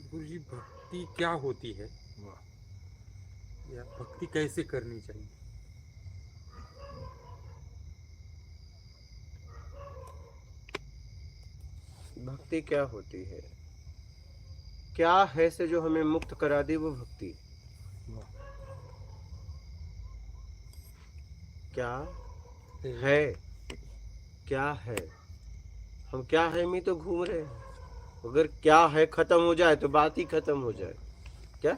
गुरुजी भक्ति क्या होती है या भक्ति कैसे करनी चाहिए? भक्ति क्या होती है? क्या है से जो हमें मुक्त करा दे वो भक्ति। क्या है? क्या है? हम क्या है में तो घूम रहे हैं। अगर क्या है खत्म हो जाए तो बात ही खत्म हो जाए। क्या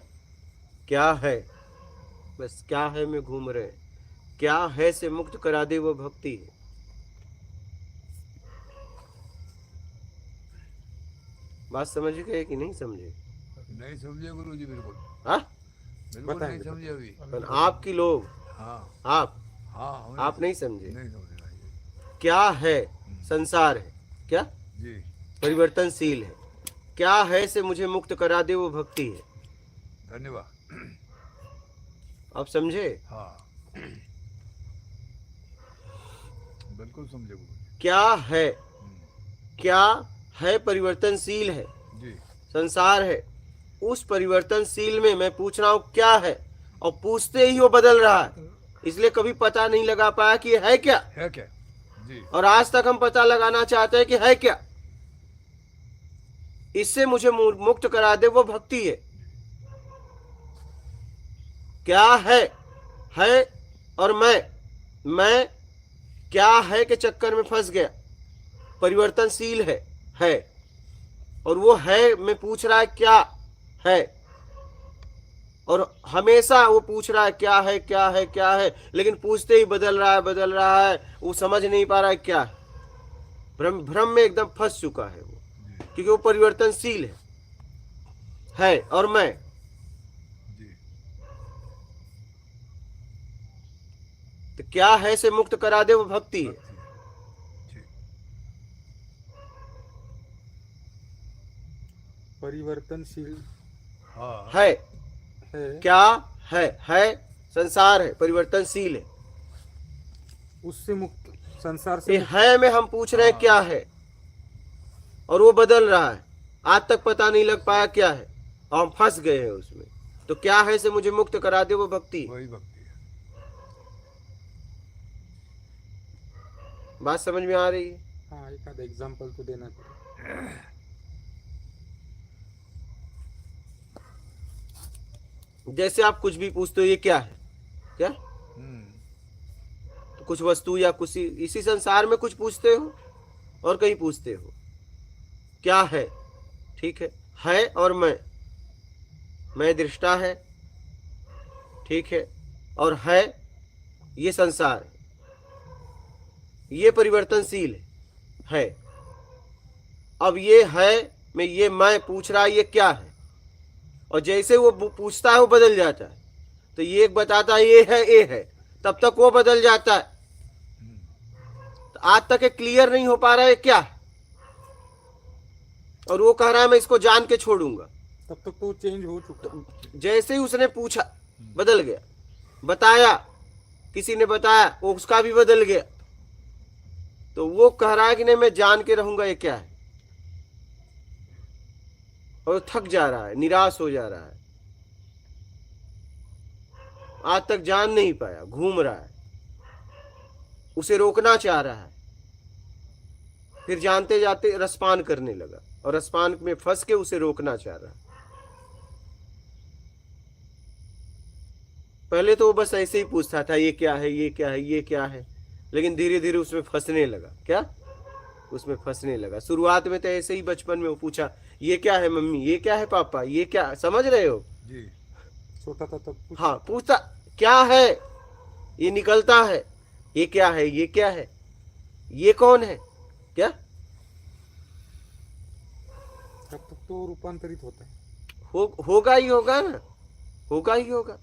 क्या है? बस क्या है में घूम रहे हैं। क्या है से मुक्त करा दे वो भक्ति है। बात समझ गए कि नहीं समझे? नहीं समझे गुरु जी, बिल्कुल हाँ, बिल्कुल नहीं बताएंगे समझे अभी। पर आपकी लोग हाँ आप हाँ, हमने आप नहीं समझे। नहीं समझे भाई। क्या है? संसार है। क्या? जी परिवर्तनशील है। क्या है से मुझे मुक्त करा दे वो भक्ति है। धन्यवाद। आप समझे? हाँ बिल्कुल समझे गुरु जी। क्या है? क्या है? परिवर्तनशील है। जी संसार है। उस परिवर्तनशील में मैं पूछ रहा हूं क्या है, और पूछते ही वो बदल रहा है। इसलिए कभी पता नहीं लगा पाया कि है क्या, है क्या? जी और आज तक हम पता लगाना चाहते हैं कि है क्या। इससे मुझे मुक्त करा दे वो भक्ति है। क्या है और मैं क्या है के चक्कर में फंस गया। परिवर्तनशील है और वो है मैं पूछ रहा है क्या है, और हमेशा वो पूछ रहा है क्या है क्या है क्या है, लेकिन पूछते ही बदल रहा है। वो समझ नहीं पा रहा है क्या है। भ्रम भ्रम में एकदम फंस चुका है वो, क्योंकि वो परिवर्तनशील है और मैं। जी तो क्या है से मुक्त करा दे वो भक्ति है। ठीक परिवर्तनशील हाँ है है, क्या है संसार है, परिवर्तनशील है। उससे मुक्त, संसार से ये मुक्त। है में हम पूछ रहे हैं क्या है, और वो बदल रहा है। आज तक पता नहीं लग पाया क्या है, और हम फंस गए हैं उसमें। तो क्या है से मुझे मुक्त करा दे वो भक्ति। वही भक्ति है। बात समझ में आ रही है? हाँ, एक आध एग्जाम्पल तो देना चाहिए। जैसे आप कुछ भी पूछते हो ये क्या है, क्या तो कुछ वस्तु या कुछ इसी संसार में कुछ पूछते हो और कहीं पूछते हो क्या है। ठीक है और मैं दृष्टा है, ठीक है, और है ये संसार, ये परिवर्तनशील है। अब ये है मैं, ये मैं पूछ रहा ये क्या है, और जैसे वो पूछता है वो बदल जाता है। तो ये एक बताता है ये है, तब तक वो बदल जाता है। तो आज तक ये क्लियर नहीं हो पा रहा है क्या है, और वो कह रहा है मैं इसको जान के छोड़ूंगा। तब तक तो चेंज हो चुका। तो जैसे ही उसने पूछा बदल गया, बताया किसी ने बताया वो उसका भी बदल गया। तो वो कह रहा है कि नहीं मैं जान के रहूंगा ये क्या है, और थक जा रहा है, निराश हो जा रहा है। आज तक जान नहीं पाया, घूम रहा है, उसे रोकना चाह रहा है। फिर जानते जाते रसपान करने लगा, और रसपान में फंस के उसे रोकना चाह रहा है। पहले तो वो बस ऐसे ही पूछता था ये क्या है ये क्या है ये क्या है, लेकिन धीरे धीरे उसमें फंसने लगा। क्या? उसमें फंसने लगा। शुरुआत में तो ऐसे ही बचपन में वो पूछा ये क्या है मम्मी, ये क्या है पापा, ये क्या, समझ रहे हो? जी छोटा था तब कुछ। हाँ, पूछता क्या है, ये निकलता है ये क्या है ये क्या है, ये कौन है, क्या? तब तक तो रूपांतरित होता है। होगा ही होगा ना, होगा ही होगा।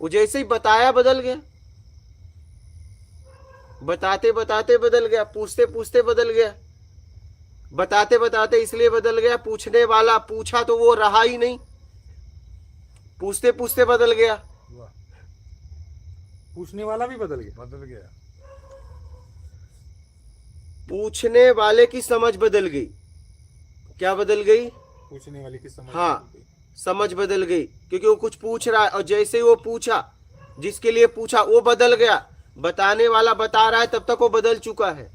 वो जैसे ही बताया बदल गया, बताते बताते बदल गया, पूछते पूछते बदल गया, बताते बताते इसलिए बदल गया, पूछने वाला पूछा तो वो रहा ही नहीं, पूछते पूछते बदल गया। वाह, पूछने वाला भी बदल गया। बदल गया। पूछने वाले की समझ बदल गई। क्या बदल गई? पूछने वाले की समझ हाँ। बदल गई। समझ बदल गई, क्योंकि वो कुछ पूछ रहा है और जैसे ही वो पूछा, जिसके लिए पूछा वो बदल गया। बताने वाला बता रहा है तब तक वो बदल चुका है,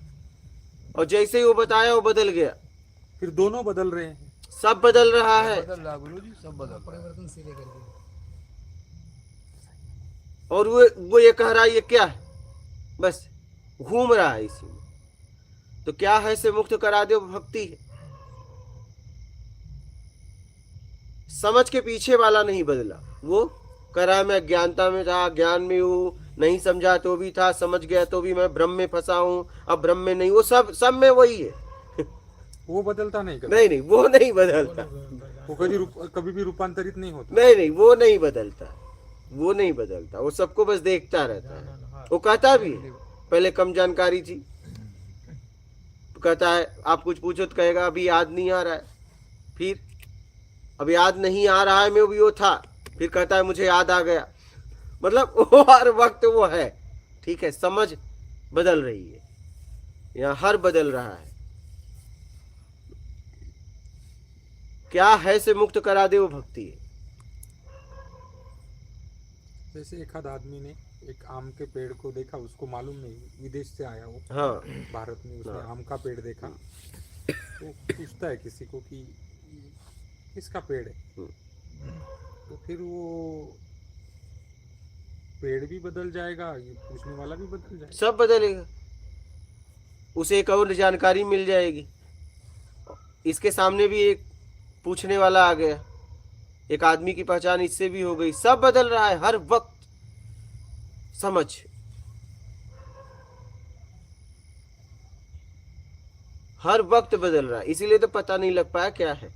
और जैसे ही वो बताया वो बदल गया। फिर दोनों बदल रहे हैं। सब बदल रहा है। बदल रहा गुरु जी, सब बदल रहा है। परिवर्तनशील है करके। और वो ये कह रहा है ये क्या है, बस घूम रहा है इसी में। तो क्या है से मुक्त करा दे, वो भक्ति है। समझ के पीछे वाला नहीं बदला। वो कह रहा है मैं अज्ञानता में था, ज्ञान में हूँ, नहीं समझा तो भी था, समझ गया तो भी मैं भ्रम में फंसा हूँ, अब भ्रम में नहीं। वो सब में वही है। वो बदलता नहीं कभी। नहीं, वो नहीं बदलता। वो कभी भी रूपांतरित नहीं होता। नहीं, वो नहीं बदलता। वो नहीं बदलता, वो सबको बस देखता रहता है। वो कहता भी है, पहले कम जानकारी थी, तो कहता है आप कुछ पूछो तो कहेगा अभी याद नहीं आ रहा है, फिर अब याद नहीं आ रहा है में भी वो था, फिर कहता है मुझे याद आ गया। मतलब वो हर वक्त वो है। ठीक है, समझ बदल रही है, यहाँ हर बदल रहा है। क्या है से मुक्त करा दे, वो भक्ति है। जैसे एक आध आदमी ने एक आम के पेड़ को देखा, उसको मालूम नहीं, विदेश से आया वो हाँ, भारत में, उसने हाँ। आम का पेड़ देखा, तो पूछता है किसी को कि ये किसका पेड़ है, तो फिर वो पेड़ भी बदल जाएगा, ये पूछने वाला भी बदल जाएगा। सब बदलेगा, उसे एक और जानकारी मिल जाएगी। इसके सामने भी एक पूछने वाला आ गया, एक आदमी की पहचान इससे भी हो गई। सब बदल रहा है हर वक्त। समझ हर वक्त बदल रहा है, इसीलिए तो पता नहीं लग पाया क्या है।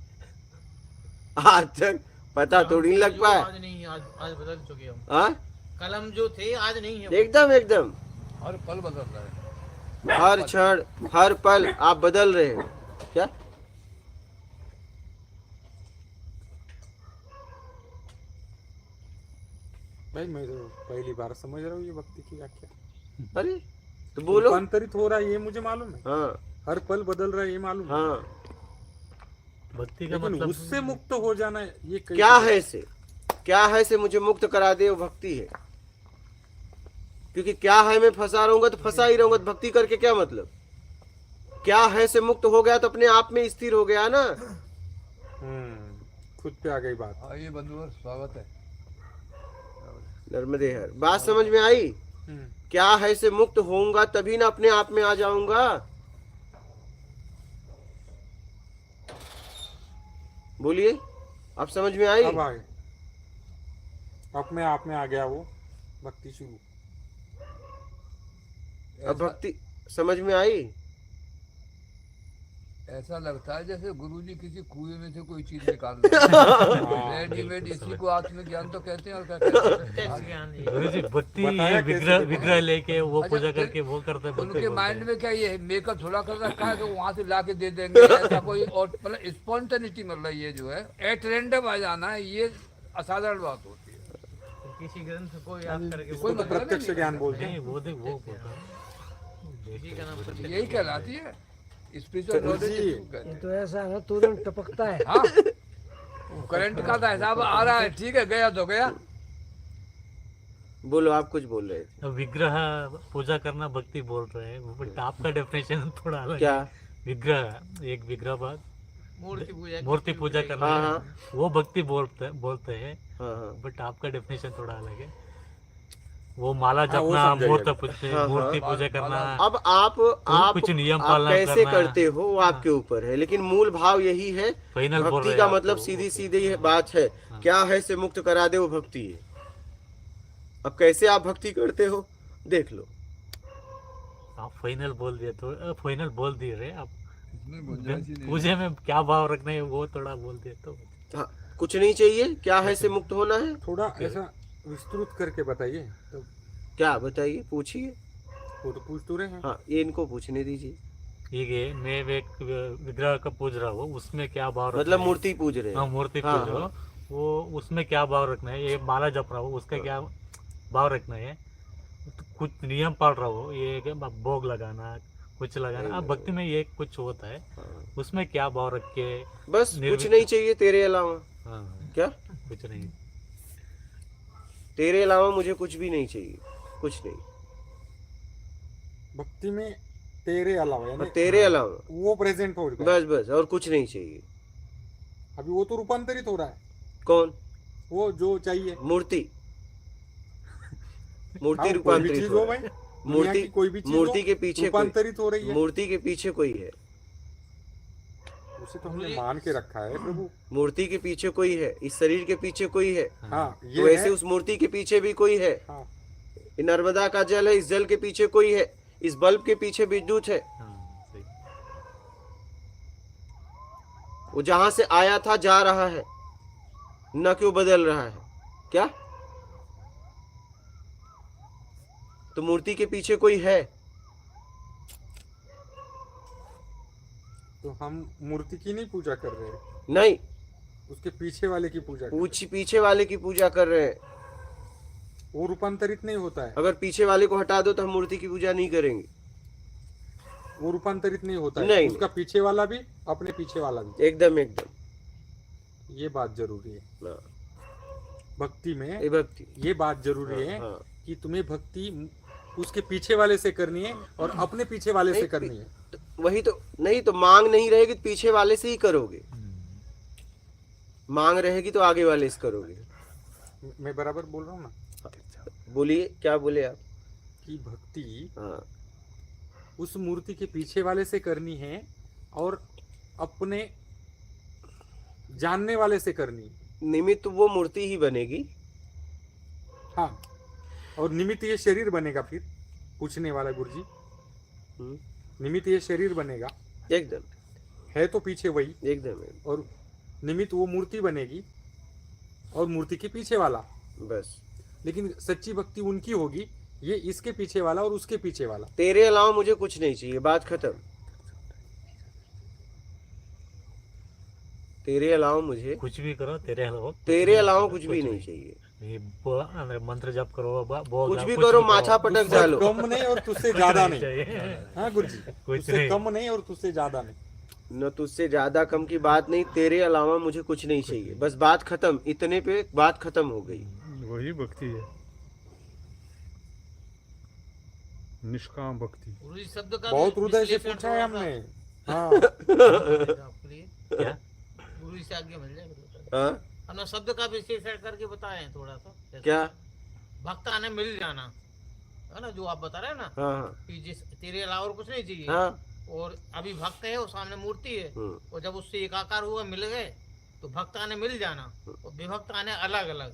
आज तक पता थोड़ी लग पाया। आज नहीं, आज बदल चुके हम। हाँ, कलम जो थे आज नहीं है। एकदम एकदम हर पल बदल रहा है। हर क्षण हर पल आप बदल रहे हैं। क्या भाई मैं तो पहली बार समझ रहा हूँ ये भक्ति की व्याख्या। अरे तो बोलो। रूपांतरित हो रहा है ये मुझे मालूम है, हाँ, हर पल बदल रहा है ये मालूम है, हाँ। भक्ति का लेकिन मतलब उससे मुक्त हो जाना ये क्या है से, क्या है से मुझे मुक्त करा दे, वो भक्ति है। क्योंकि क्या है मैं फंसा रहूंगा तो फंसा ही रहूंगा, तो भक्ति करके क्या मतलब। क्या है से मुक्त हो गया तो अपने आप में स्थिर हो गया ना। खुद पे आ गई बात। आइए बंधुवर, स्वागत है। नर्मदे हर। बात समझ में आई। क्या है से मुक्त होऊंगा तभी ना अपने आप में आ जाऊंगा। बोलिए, आप समझ में आई। अब आ गए, अपने आप में आ गया वो भक्ति शुरू। अब भक्ति समझ में आई। ऐसा लगता है जैसे गुरुजी किसी कुएं में से कोई चीज निकाल रहे। रेडीमेड, इसी को आत्मज्ञान तो कहते हैं। और क्या कहते हैं? गुरुजी भक्ति बताया ये कैसे विग्रह देखो? विग्रह लेके वो अच्छा, पूजा फिर करके वो करते हैं, भक्ति उनके बोलते माइंड हैं। में क्या ये मेकअप थोड़ा कर रखा है कि वहां से ला के दे देंगे, ऐसा कोई। और मतलब स्पॉन्टेनिटी, मतलब ये जो है एट रैंडम आ जाना है, ये असाधारण बात होती है। किसी ग्रंथ को याद करके कोई तो मतलब प्रत्यक्ष नहीं। ज्ञान बोलते हैं। नहीं वो देख वो बोलता है। किसी का नाम प्रत्यक्ष यही कहलाती है स्पिरिचुअल नॉलेज। ये तो ऐसा है तुरंत टपकता है। हाँ, करंट का तो हिसाब आ रहा है। ठीक है, गया तो गया। बोलो, आप कुछ बोल रहे थे। अब विग्रह पूजा करना भक्ति बोल रहे हैं, बट आपका डेफिनेशन थोड़ा अलग क्या। है। विग्रह, एक विग्रह बाद मूर्ति पूजा करना हाँ, है, हाँ। वो भक्ति बोलते हैं, हाँ, हाँ। बट आपका डेफिनेशन थोड़ा अलग है। वो माला हाँ, वो जपना, समझ गया। हाँ, मूर्ति पूजा करना, अब आप कुछ नियम आप पालन कैसे करना। करते हो वो आपके ऊपर है, लेकिन मूल भाव यही है। फाइनल बोल भक्ति रहे का हैं मतलब आप, सीधी सीधी बात है। क्या है से मुक्त करा दे, वो भक्ति है। अब कैसे आप भक्ति करते हो देख लो। आप फाइनल बोल दिए तो फाइनल बोल दिए रहे आप। इसमें गुंजाइश ही नहीं है। पूजे में क्या भाव रखना है वो थोड़ा बोल दिए तो। हाँ, कुछ नहीं चाहिए। क्या है से मुक्त होना है। थोड़ा ऐसा विस्तृत करके बताइए तो। क्या बताइए, पूछिए। वो तो पूछ तो रहे हैं। हाँ, ये इनको पूछने दीजिए। ठीक है, मैं एक विग्रह का पूज रहा हूँ, उसमें क्या भाव रखना मतलब है? मूर्ति पूज रहे हाँ, हैं। मूर्ति हाँ, पूज रहा हाँ। हूँ, वो उसमें क्या भाव रखना है? ये माला जप रहा हूँ, उसका क्या भाव रखना है? तो कुछ नियम पाल रहा हूँ, ये कि भोग लगाना, कुछ लगाना। अब भक्ति में ये कुछ होता है, उसमें क्या भाव रख के? बस कुछ निर्विक- नहीं चाहिए तेरे अलावा। हाँ, क्या? कुछ नहीं। तेरे अलावा मुझे कुछ भी नहीं चाहिए, कुछ नहीं। भक्ति में तेरे अलावा और यानी तेरे अलावा वो प्रेजेंट हो गया। बस बस, और कुछ नहीं चाहिए। अभी वो तो रूपांतरित हो रहा है, कौन? वो जो चाहिए। मूर्ति। मूर्ति हाँ, कोई भी रूपांतरित चीज हो हो रहा है। भाई, दुनिया मूर्ति की कोई भी चीज मूर्ति हो, के पीछे रूपांतरित हो रही है। मूर्ति के पीछे कोई है। उसे तो हमने मान के रखा है प्रभु। मूर्ति के पीछे कोई है, इस शरीर के पीछे कोई है, हाँ तो ये वैसे है। उस मूर्ति के पीछे भी कोई है। हाँ ये नर्मदा का जल है, इस जल के पीछे कोई है, इस बल्ब के पीछे विद्युत है। हाँ, सही। वो जहां से आया था जा रहा है, न क्यों बदल रहा है। क्या? तो मूर्ति के पीछे कोई है। तो हम मूर्ति की नहीं पूजा कर रहे हैं, नहीं, उसके पीछे वाले की पूजा कर रहे हैं। पीछे वाले की पूजा कर रहे हैं। वो रूपांतरित नहीं होता है, अगर पीछे वाले को हटा दो तो हम मूर्ति की पूजा नहीं करेंगे। वो रूपांतरित नहीं होता है। नहीं। उसका पीछे वाला भी, अपने पीछे वाला भी। एकदम एकदम। ये बात जरूरी है हाँ, भक्ति में। ये भक्ति। ये बात जरूरी है हाँ। कि तुम्हें भक्ति उसके पीछे वाले से करनी है और अपने पीछे वाले से नहीं, करनी है। वही तो नहीं, तो मांग नहीं रहेगी तो पीछे वाले से ही करोगे, मांग रहेगी तो आगे वाले से करोगे। मैं बराबर बोल रहा हूँ ना बोलिए, क्या बोले आप? कि भक्ति हाँ, उस मूर्ति के पीछे वाले से करनी है और अपने जानने वाले से करनी है। निमित्त वो मूर्ति ही बनेगी। हाँ, और निमित्त ये शरीर बनेगा। फिर पूछने वाला गुरुजी, हम्म, निमित्त ये शरीर बनेगा, एकदम है तो पीछे वही, एकदम एकदम। और निमित्त वो मूर्ति बनेगी और मूर्ति के पीछे वाला। बस लेकिन सच्ची भक्ति उनकी होगी, ये इसके पीछे वाला और उसके पीछे वाला। तेरे अलावा मुझे कुछ नहीं चाहिए, बात खत्म। तेरे अलावा मुझे कुछ भी करो, तेरे अलावा तेरे अलावा कुछ भी नहीं चाहिए। ये अंदर मंत्र जप करो, कुछ भी करो, माथा पटक तुझसे डालो। कम नहीं और तुझसे ज्यादा नहीं। चाहिए। हाँ गुरुजी, तुझसे नहीं। कम नहीं और तुझसे ज्यादा नहीं। न तुझसे ज्यादा कम की बात नहीं, तेरे अलावा मुझे कुछ नहीं चाहिए, बस बात खत्म। इतने पे बात खत्म हो गई। वही भक्ति है, निष्काम भक्ति। गुरुजी शब्द का बहुत हृदय से विश्लेषण पूछा है थोड़ा हमने। सा हाँ आपके लिए। क्या? गुरुजी से आगे मिल जाएगा। हाँ, हमने शब्द का विश्लेषण करके बताए हैं थोड़ा सा। जैसे क्या? भक्त आने मिल जाना है ना, जो आप बता रहे हैं ना हाँ कि जिस तेरे अलावा और कुछ नहीं चाहिए। हाँ, और अभी भक्त है, वो सामने मूर्ति है, और जब उससे एकाकार हुआ, मिल गए, तो भक्त आने मिल जाना और विभक्त आने अलग अलग।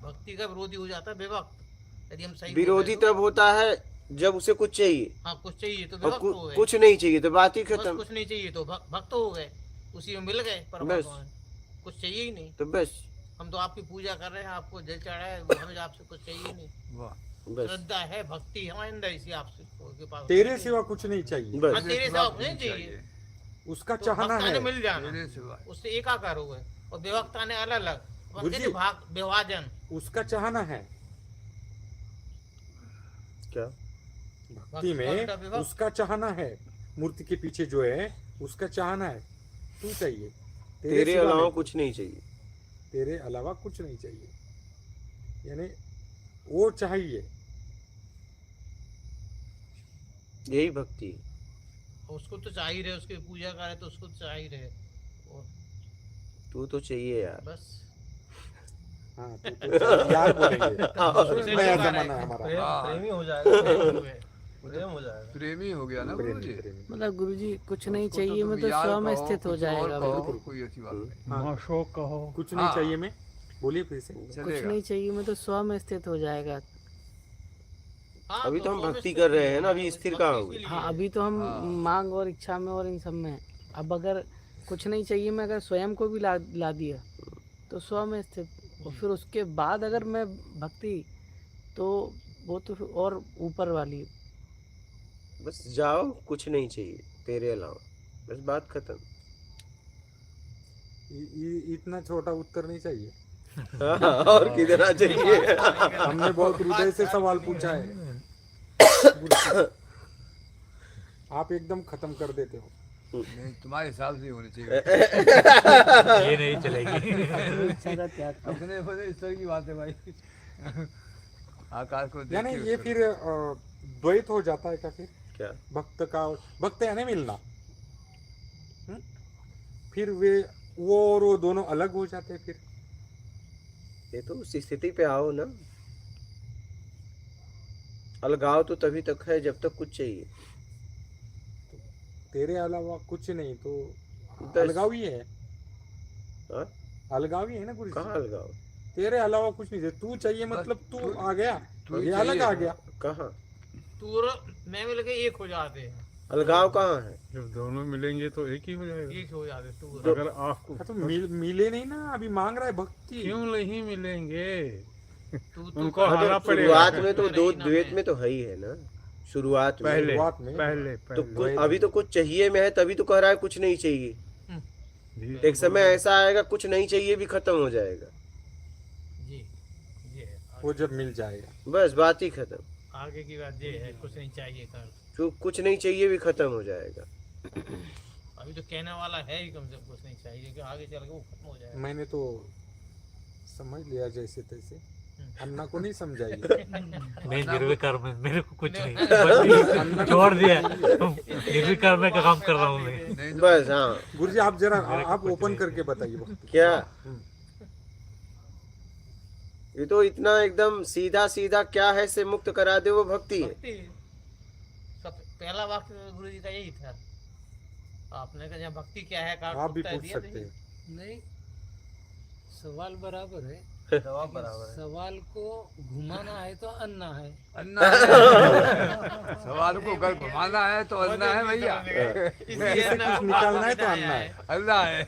भक्ति का विरोधी हो जाता है विभक्त। यदि हम सही बोल विरोधी रहे हैं तब होता है जब उसे कुछ चाहिए, तो। हाँ, कुछ चाहिए तो और विभक्त हो गए। कुछ नहीं चाहिए तो बात ही बस खत्म। कुछ नहीं चाहिए तो भक्त हो गए, उसी में मिल गए परमात्मा में। कुछ चाहिए ही नहीं। तो बस हम तो आपकी पूजा कर रहे हैं, आपको जल चढ़ा है, हमें आपसे कुछ चाहिए ही नहीं। बस श्रद्धा है, भक्ति हमारे अंदर, इसी आपसे के पास। तेरे सिवा कुछ नहीं चाहिए, बस हाँ, तेरे सिवा कुछ नहीं चाहिए। उसका तो चाहना भक्त आने है। मिल जाना, मेरे सिवाय उससे एकाकार हो गए, और विभक्त आने अलग अलग। गुरुजी। भाग विभाजन। उसका चाहना है क्या? भक्ति में, उसका चाहना है। मूर्ति के पीछे जो है उसका चाहना है। तू चाहिए, तेरे सिवा अलावा नहीं। कुछ नहीं चाहिए। तेरे अलावा कुछ नहीं चाहिए, यानी वो चाहिए। यही भक्ति है। उसको तो चाह ही रहे, उसकी पूजा करे तो उसको चाह ही रहे। और तू तो चाहिए यार। बस हाँ, तू तो यार बोलेंगे। नया जमाना है हमारा। हाँ, प्रेमी हो जाएगा। प्रेमी हो गया ना प्रेमी, गुरुजी। प्रेमी। मतलब गुरुजी कुछ नहीं उसको चाहिए, मैं तो तुम यार स्व में कहो, स्थित हो कुछ और जाएगा। कहो, बिल्कुल कोई ऐसी बात नहीं। हाँ, माशोक कहो, कुछ नहीं हाँ। चाहिए। मैं बोलिए फिर से। कुछ चलेगा। नहीं चाहिए, मैं तो स्व में स्थित हो जाएगा। हाँ, अभी तो हम स्वामी भक्ति स्थिति कर रहे हैं ना, है, अभी भक्ति स्थिर कहाँ हो इसीलिए हाँ, है। अभी तो हम हाँ। मांग और इच्छा में और इन सब में हैं। अब अगर कुछ नहीं चाहिए, मैं अगर स्वयं को भी ला दिया तो स्व में स्थित, और फिर उसके बाद अगर मैं भक्ति, तो वो तो फिर और ऊपर वाली। बस जाओ, कुछ नहीं चाहिए तेरे अलावा, बस बात खत्म। इतना छोटा उत्तर नहीं चाहिए। हाँ, और कितना चाहिए? हमने बहुत हृदय से सवाल पूछा है। आप एकदम खत्म कर देते हो। नहीं, तुम्हारे हिसाब से ही होनी चाहिए। ये नहीं चलेगी। इच्छा का त्याग कर। अपने अपने इस तरह की बात है भाई। आकाश को देख यानी के ये उतर। फिर द्वैत हो जाता है क्या फिर? क्या? भक्त का भक्त यानी मिलना। फिर वो और वो दोनों अलग हो जाते हैं फिर। ये तो उस स्थिति पे आओ ना। अलगाव तो तभी तक है जब तक कुछ चाहिए। तेरे अलावा कुछ नहीं तो बस। अलगाव ही है। हाँ? अलगाव ही है ना गुरु कहाँ जी। अलगाव? तेरे अलावा कुछ नहीं, तू चाहिए मतलब तू आ गया, तू ये चाहिए। अलग आ गया। कहाँ? तू और मैं मिल के एक हो जाते हैं, अलगाव कहाँ है? जब दोनों मिलेंगे तो एक ही हो जाएगा। एक हो जाते तू और अगर आपको तो मिले नहीं ना, अभी मांग रहा है भक्ति। क्यों नहीं मिलेंगे? तू उनको हारा पड़ेगा। शुरुआत में तो दो नहीं ना द्वैत मैं। में तो है ही है ना। शुरुआत में पहले शुरुआत में। पहले तो पहले अभी तो कुछ चाहिए में है, तभी तो कह रहा है कुछ नहीं चाहिए। जी। एक समय ऐसा आएगा कुछ नहीं चाहिए भी खत्म हो जाएगा। जी ये है। वो जब मिल जाएगा। बस बात ही खत्म। आगे की बात ये है, कुछ नहीं चाहिए कर। जो कुछ नहीं चाहिए भी खत्म हो जाएगा। अभी तो कहने वाला है ही कम से कम कुछ नहीं चाहिए, कि आगे चल के वो खत्म हो जाएगा। मैंने तो समझ लिया जैसे तैसे, अन्ना को नहीं समझाइए। मैं निर्विकार में, मेरे को कुछ नहीं, बस छोड़ दिया। निर्विकार में का काम कर रहा हूँ मैं। नहीं तो बस हाँ। गुरु जी आप जरा आप ओपन करके बताइए भक्ति। क्या? ये तो इतना एकदम सीधा सीधा क्या है से मुक्त करा दे वो भक्ति है। भक्ति सब पहला वाक्य गुरु जी का यही था। आपने कहा जहाँ भक्ति क्या है, कहा आप भी उत्तर पूछ दिया सकते नहीं। हैं। नहीं, सवाल बराबर है। जवाब बराबर है। सवाल को घुमाना है तो अन्ना है। अन्ना है। सवाल को अगर घुमाना है तो अन्ना है भैया। इसलिए अन्ना को निकालना है तो बताया अन्ना है। अन्ना है।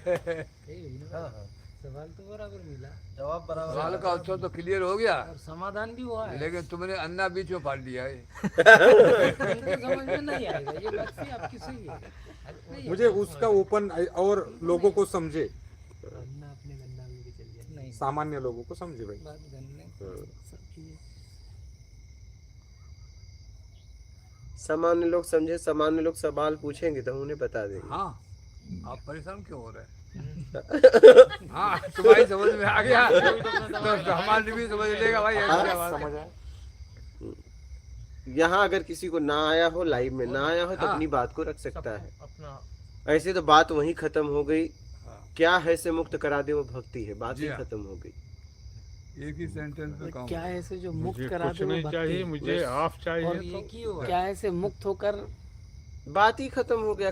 सवाल तो बराबर मिला जवाब बराबर। सवाल का उत्तर तो क्लियर हो गया, और समाधान भी हुआ है। लेकिन तुमने अन्ना बीच में फाड़ दिया है। उनके समझ में नहीं आएगा, ये बात भी आपकी सही है। नहीं, मुझे उसका ओपन और लोगों को समझे, अन्ना अपने गन्ना में भी चल जाए। नहीं, सामान्य लोगों को समझे भाई। बात गन्ने सबकी सामान्य लोग समझे, सामान्य लोग सवाल पूछेंगे तो हम उन्हें बता देंगे। हाँ, आप परेशान क्यों हो रहे हैं? हाँ, तुम्हारी समझ में आ गया तो हमारी भी समझ लेगा भाई। ऐसी क्या बात है? समझ आया? यहाँ अगर किसी को ना आया हो, लाइव में ना आया हो तो हाँ। अपनी बात को रख सकता है। अपना ऐसे तो बात वहीं खत्म हो गई। हाँ। क्या है से मुक्त करा दे वो भक्ति है, बात जी ही हाँ। खत्म हो गई। एक ही सेंटेंस में काम क्या ऐसे जो मुक्त मुझे करा कुछ दे वो नहीं भक्ति चाहिए, है। मुझे आप चाहिए। और तो ये की हुआ क्या ऐसे मुक्त होकर बात ही खत्म हो गया।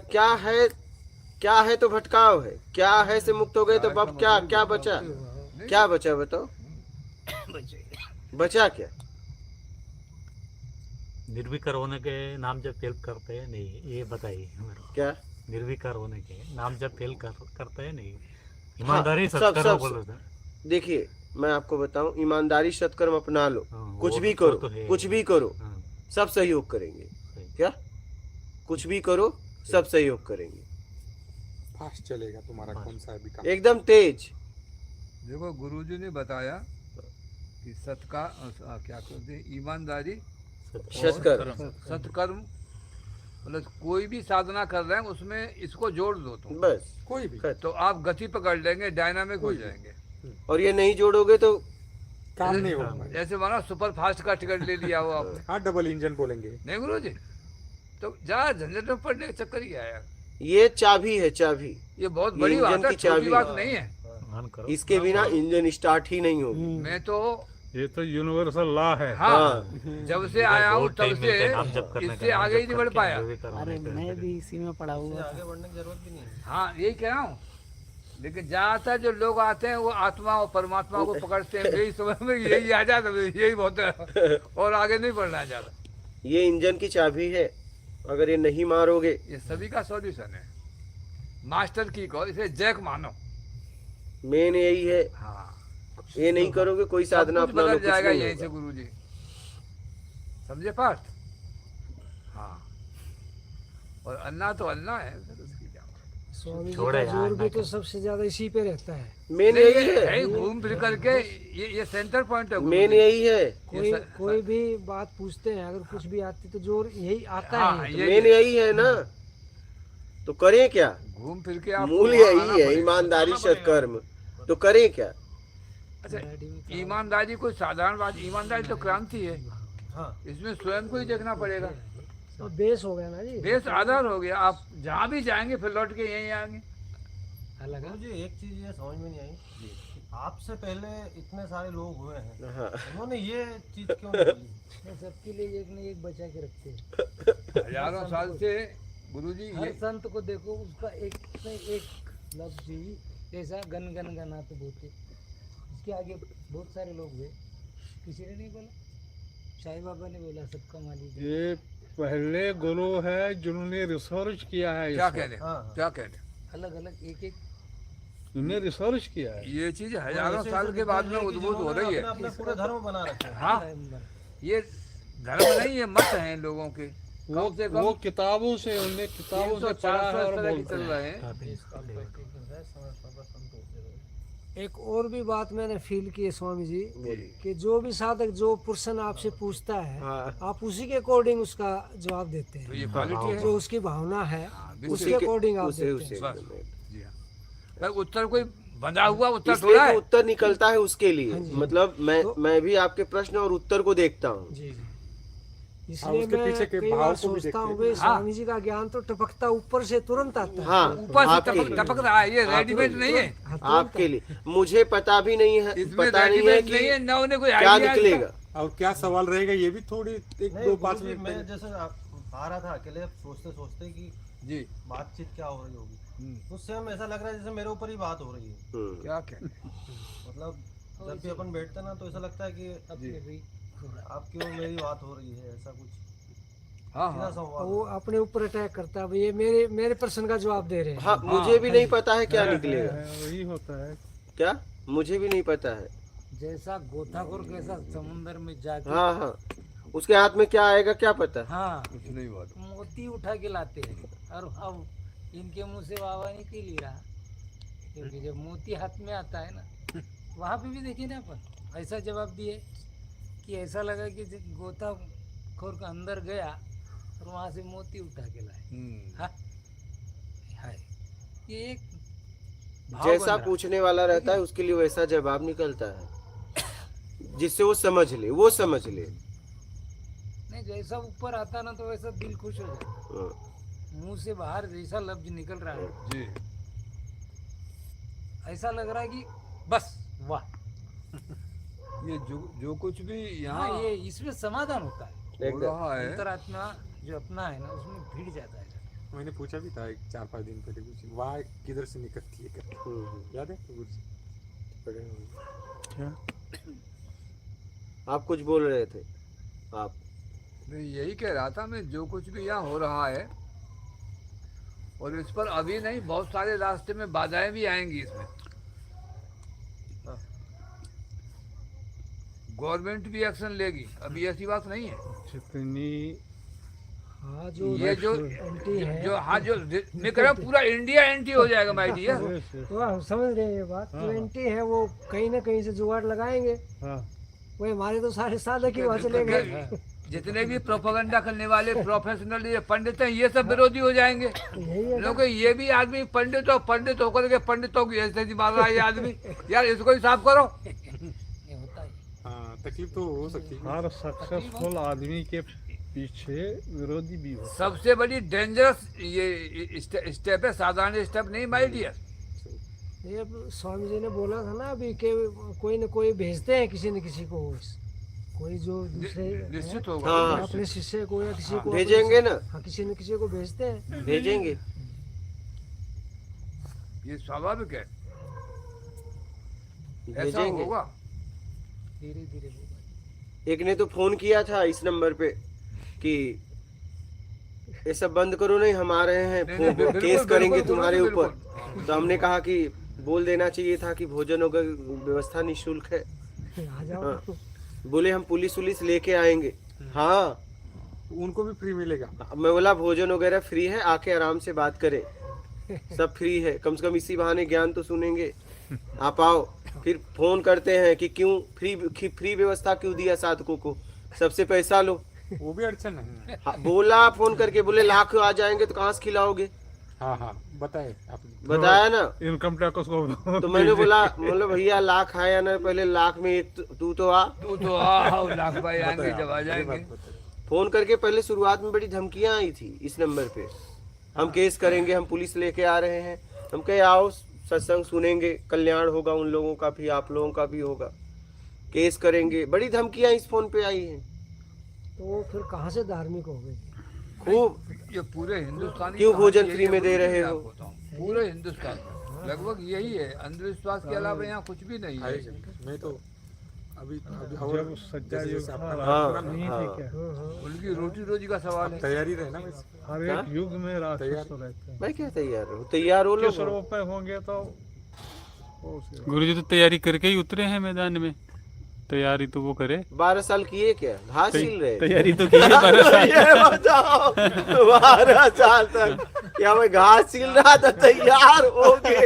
क्या है तो भटकाव है। क्या है से मुक्त हो गए तो अब क्या क्या बचा? क्या बचा बताओ? बचा क्या? निर्विकार होने के नाम जब फेल करते हैं नहीं, ये बताइए मेरे को। क्या? निर्विकार होने के नाम जब फेल करते हैं नहीं, ईमानदारी सब- सत्कर्म सब- बोलो सर। देखिए मैं आपको बताऊं, ईमानदारी सत्कर्म अपना लो। हाँ, कुछ वो भी तो करो, है। कुछ भी करो, हाँ, सब सहयोग करेंगे। सही। क्या? कुछ भी करो, सब सहयोग करेंगे। फास्ट चलेगा तुम्हारा कौन सा भी काम। एकदम तेज। देखो गुरुजी ने बताया कि क्या कहते हैं, ईमानदारी सत्कर्म। सत्कर्म, मतलब कोई भी साधना कर रहे हैं उसमें इसको जोड़ दो तुम, बस कोई भी खत्म। तो आप गति पकड़ लेंगे, डायनामिक हो जाएंगे। और ये नहीं जोड़ोगे तो काम नहीं होगा। जैसे मानो सुपर फास्ट का टिकट ले लिया हो आपने, हाँ डबल इंजन बोलेंगे। नहीं गुरुजी, तो जा झंझट में पड़ने का चक्कर ही आया। ये चाबी है, चाबी। ये बहुत ये बड़ी इंजन बात है, की छोटी चाबी। बात नहीं है। मान करो। इसके बिना इंजन स्टार्ट ही नहीं होगी। मैं तो ये तो यूनिवर्सल लॉ है। हाँ, हाँ। जब से आया हूँ बहुत तब टाइम मिलता है से नाम जप करने का, इससे नाम आगे ही जप नहीं बढ़ करके पाया। निर्विकार होने अरे का। मैं भी इसी में पड़ा हुआ था। बढ़ने की जरूरत भी नहीं। हाँ, यही कह रहा हूँ। लेकिन ज्यादातर जो लोग आते हैं वो आत्मा और परमात्मा को पकड़ते हैं, यही समझ में यही आ जाता है, यही बहुत है, और आगे नहीं बढ़ना चाहता। ये इंजन की चाबी है। अगर ये नहीं मारोगे, ये सभी का सॉल्यूशन है, मास्टर की को इसे जैक मानो। मेन यही है। हाँ, ये नहीं करोगे कोई सब साधना कुछ अपना लो, बदल कुछ जाएगा नहीं यहीं से होगा। गुरु जी, समझे पार्थ? हाँ, और अन्ना तो अन्ना है, फिर उसकी क्या बात। स्वामी जी छोड़े का यार, जोर भी मैं तो सबसे ज्यादा इसी पे रहता है। मेन यही है, है घूम फिर करके ये सेंटर पॉइंट है मेन यही है, कोई भी बात पूछते हैं, अगर कुछ भी आती तो जोर यही आता हाँ, है। ये मेन यही है ना। तो करें क्या? घूम फिर के आप मूल यही है, ईमानदारी सत्कर्म। तो करें क्या? अच्छा, ईमानदारी कोई साधारण बात, ईमानदारी तो क्रांति है। इसमें स्वयं को ही देखना पड़ेगा। तो बेस हो गया ना जी। देश आधार हो गया, आप जहाँ भी जाएंगे फिर लौट के यहीं आएंगे। अलग है। मुझे एक चीज ये समझ में नहीं आई कि आपसे पहले इतने सारे लोग हुए हैं, हाँ। उन्होंने ये चीज क्यों नहीं बोली? सबके लिए एक न एक बचा के रखते हैं। हजारों साल से गुरुजी हर ये संत को देखो, उसका एक से एक लफ्ज ही जैसा गन गन गनाते बोलते, इसके आगे बहुत सारे लोग हुए, किसी ने नहीं बोला। साईं बाबा ने बोला सबका मालिक। ये पहले गुरु है जिन्होंने रिसर्च किया है, क्या इसको। कह रहे हैं, क्या कह रहे हैं? अलग अलग एक एक उन्होंने रिसर्च किया है। ये चीज हजारों साल के बाद में उद्भूत हो रही है। अपने पूरे धर्म बना रखे हैं। हाँ, ये धर्म नहीं, ये मत हैं लोगों के। वो कम से कम वो किताबों से उन्हें किताबों से पढ़ा है और बोलते चल हैं। रहे हैं। एक और भी बात मैंने फील की है स्वामी जी, कि जो भी साधक जो पर्सन आपसे पूछता है, हाँ। आप उसी के अकॉर्डिंग उसका जवाब देते तो हैं। ये क्वालिटी है। जो उसकी भावना है बिल्कुल। उसके अकॉर्डिंग आप उसे देते हैं। उसे जी हाँ। भाई उत्तर कोई बंधा हुआ उत्तर इसलिए थोड़ा तो है। उत्तर निकलता है उसके लिए। हाँ जी। मतलब मैं भी आपके प्रश्न और उत्तर को देखता हूँ। जी जी। इसलिए उसके मैं पीछे के कई भाव बार को भी सोचता देखते हूँ भाई स्वामी जी का ज्ञान तो टपकता ऊपर से तुरंत आता है। हाँ, ऊपर से आपके लिए। टपक रहा है, ये रेडीमेड नहीं है। हाँ, तुरंत आपके लिए मुझे पता भी नहीं है, इसमें पता नहीं है रेडीमेड नहीं है, कि ना उन्हें कोई क्या आइडिया निकलेगा। और क्या सवाल रहेगा ये भी थोड़ी एक नहीं, दो पाँच गुरुजी, मिनट मैं पहले। जैसे आ रहा था अकेले, सोचते सोचते कि जी। बातचीत क्या हो रही होगी, उससे हम ऐसा लग रहा है जैसे मेरे ऊपर ही बात हो रही है। क्या क्या मतलब जब भी अपन बैठते हैं ना तो ऐसा लगता है कि आपकी और मेरी बात हो रही है, ऐसा कुछ हाँ सीधा हाँ। संवाद वो हो रहा है। अपने ऊपर अटैक करता है, भाई ये मेरे प्रश्न का जवाब दे रहे हैं। हाँ, मुझे भी नहीं पता है क्या निकलेगा। वही होता है। क्या मुझे भी नहीं पता है। जैसा गोताखोर कैसा समुंदर में जाके हाँ हाँ, उसके हाथ में क्या आएगा क्या पता। हाँ कुछ नहीं बात। मोती उठा के लाते हैं, और अब इनके मुंह से वाह वाह निकल ही रहा, क्योंकि जब मोती हाथ में आता है ना, वहाँ पे भी देखिए ना अपन ऐसा जवाब दिए कि ऐसा लगा कि गोताखोर का अंदर गया और वहाँ से मोती उठा के लाए। हाँ, हाय, ये एक भाव जैसा बन रहा। पूछने वाला रहता है उसके लिए वैसा जवाब निकलता है, जिससे वो समझ ले। नहीं, जैसा ऊपर आता ना तो वैसा दिल खुश हो जाता, हाँ। मुंह से बाहर जैसा लफ्ज निकल रहा है जी। ऐसा लग रहा है कि बस वाह। ये जो कुछ भी हाँ, यहाँ ये इसमें समाधान होता है। हो एकदम। रहा है, अंतरात्मा जो अपना है ना उसमें भिड़ जाता है। मैंने पूछा भी था 4-5 दिन पहले कुछ वाह किधर से निकलती है करके। याद है पढ़े होंगे। क्या? आप कुछ बोल रहे थे आप। मैं यही कह रहा था, मैं जो कुछ भी यहाँ हो रहा है और इस पर अभी नहीं, बहुत सारे रास्ते में बाधाएं भी आएंगी इसमें। गवर्नमेंट भी एक्शन लेगी, अभी ऐसी बात नहीं है। जितनी हाँ, जो ये जो एंटी है जो हाँ जो मैं कह रहा हूँ, पूरा इंडिया एंटी हो जाएगा माय डियर। तो हम समझ रहे हैं ये बात। जो एंटी है वो कहीं ना कहीं से जुगाड़ लगाएंगे। हाँ, वो हमारे तो सारे साधक ही वहाँ चले गए। जितने भी प्रोपेगेंडा करने वाले प्रोफेशनल ये पंडित हैं, ये सब विरोधी हो जाएंगे। यही है ना। लोग ये भी आदमी पंडित होकर के पंडितों की ऐसे मार रहा है ये आदमी। यार इसको ही साफ करो। ये होता है। हाँ, तकलीफ तो हो सकती है। हर सक्सेसफुल आदमी के पीछे विरोधी भी हो। सबसे बड़ी डेंजरस ये स्टेप है, साधारण स्टेप नहीं माय डियर। ये अब स्वामी जी ने बोला था ना अभी कि कोई न कोई भेजते हैं किसी न किसी को, कोई जो दूसरे निश्चित हैं, होगा। हाँ। अपने शिष्य को या किसी को भेजेंगे ना, हाँ, किसी न किसी को भेजते हैं। भेजेंगे। ये स्वाभाविक है, ऐसा भेजेंगे। होगा। धीरे धीरे होगा। एक ने तो फोन किया था इस नंबर पे कि ये सब बंद करो, नहीं हम आ रहे हैं, नहीं, नहीं, बिल्कुल, केस करेंगे बिल्कुल, तुम्हारे बिल्कुल, ऊपर। तो हमने कहा कि बोल देना चाहिए था कि भोजन का व्यवस्था निःशुल्क है। आ जाओ। हाँ। बोले हम पुलिस लेके आएंगे। हाँ, उनको भी फ्री मिलेगा। मैं बोला भोजन वगैरह फ्री है, आके आराम से बात करें। सब फ्री है, कम से कम इसी बहाने ज्ञान तो सुनेंगे। आप आओ, फिर फोन करते हैं कि क्यों फ्री व्यवस्था क्यों दिया साधकों को, सबसे पैसा लो। वो भी अड़चन है। हाँ, बोला फोन करके, बोले लाख आ जाएंगे तो कहाँ से खिलाओगे। हाँ हाँ बताए आपने। बताया ना, इनकम टैक्स को तो मैंने बोला भैया लाख आया ना, पहले लाख में एक तू तो आ। तू तो आओ, लाख भाई आएंगे जब आ जाएंगे। फोन करके पहले शुरुआत में बड़ी धमकियां आई थी इस नंबर पे, हम केस करेंगे, हम पुलिस लेके आ रहे हैं। हम कहे आओ सत्संग सुनेंगे, कल्याण होगा उन लोगों का भी, आप लोगों का भी होगा, केस करेंगे। बड़ी धमकियां इस फोन पे आई हैं। तो वो फिर कहाँ से धार्मिक हो गए? खूब। ये पूरे हिंदुस्तान क्यों भोजन फ्री में दे रहे हो? पूरे हिंदुस्तान में लगभग यही है, अंधविश्वास के अलावा यहाँ कुछ भी नहीं है। मैं तो अभी जब सच्चा युग था, हाँ, नहीं हाँ। थे क्या? उनकी रोटी रोजी का सवाल है। तैयारी रहे ना वैसे। हर हाँ? एक युग में राक्षस तो रहते हैं। मैं क्या तैयार हूँ, तैयार हो किस लोग। रूप में होंगे तो गुरुजी तो तैयारी करके ही उतरे हैं मैदान में, तैयारी तो वो करे। 12 साल किए क्या, घास छिल रहे? तैयारी तो की है 12 साल। ये बताओ 12 साल तक क्या मैं घास छिल रहा था, तैयार हो गए,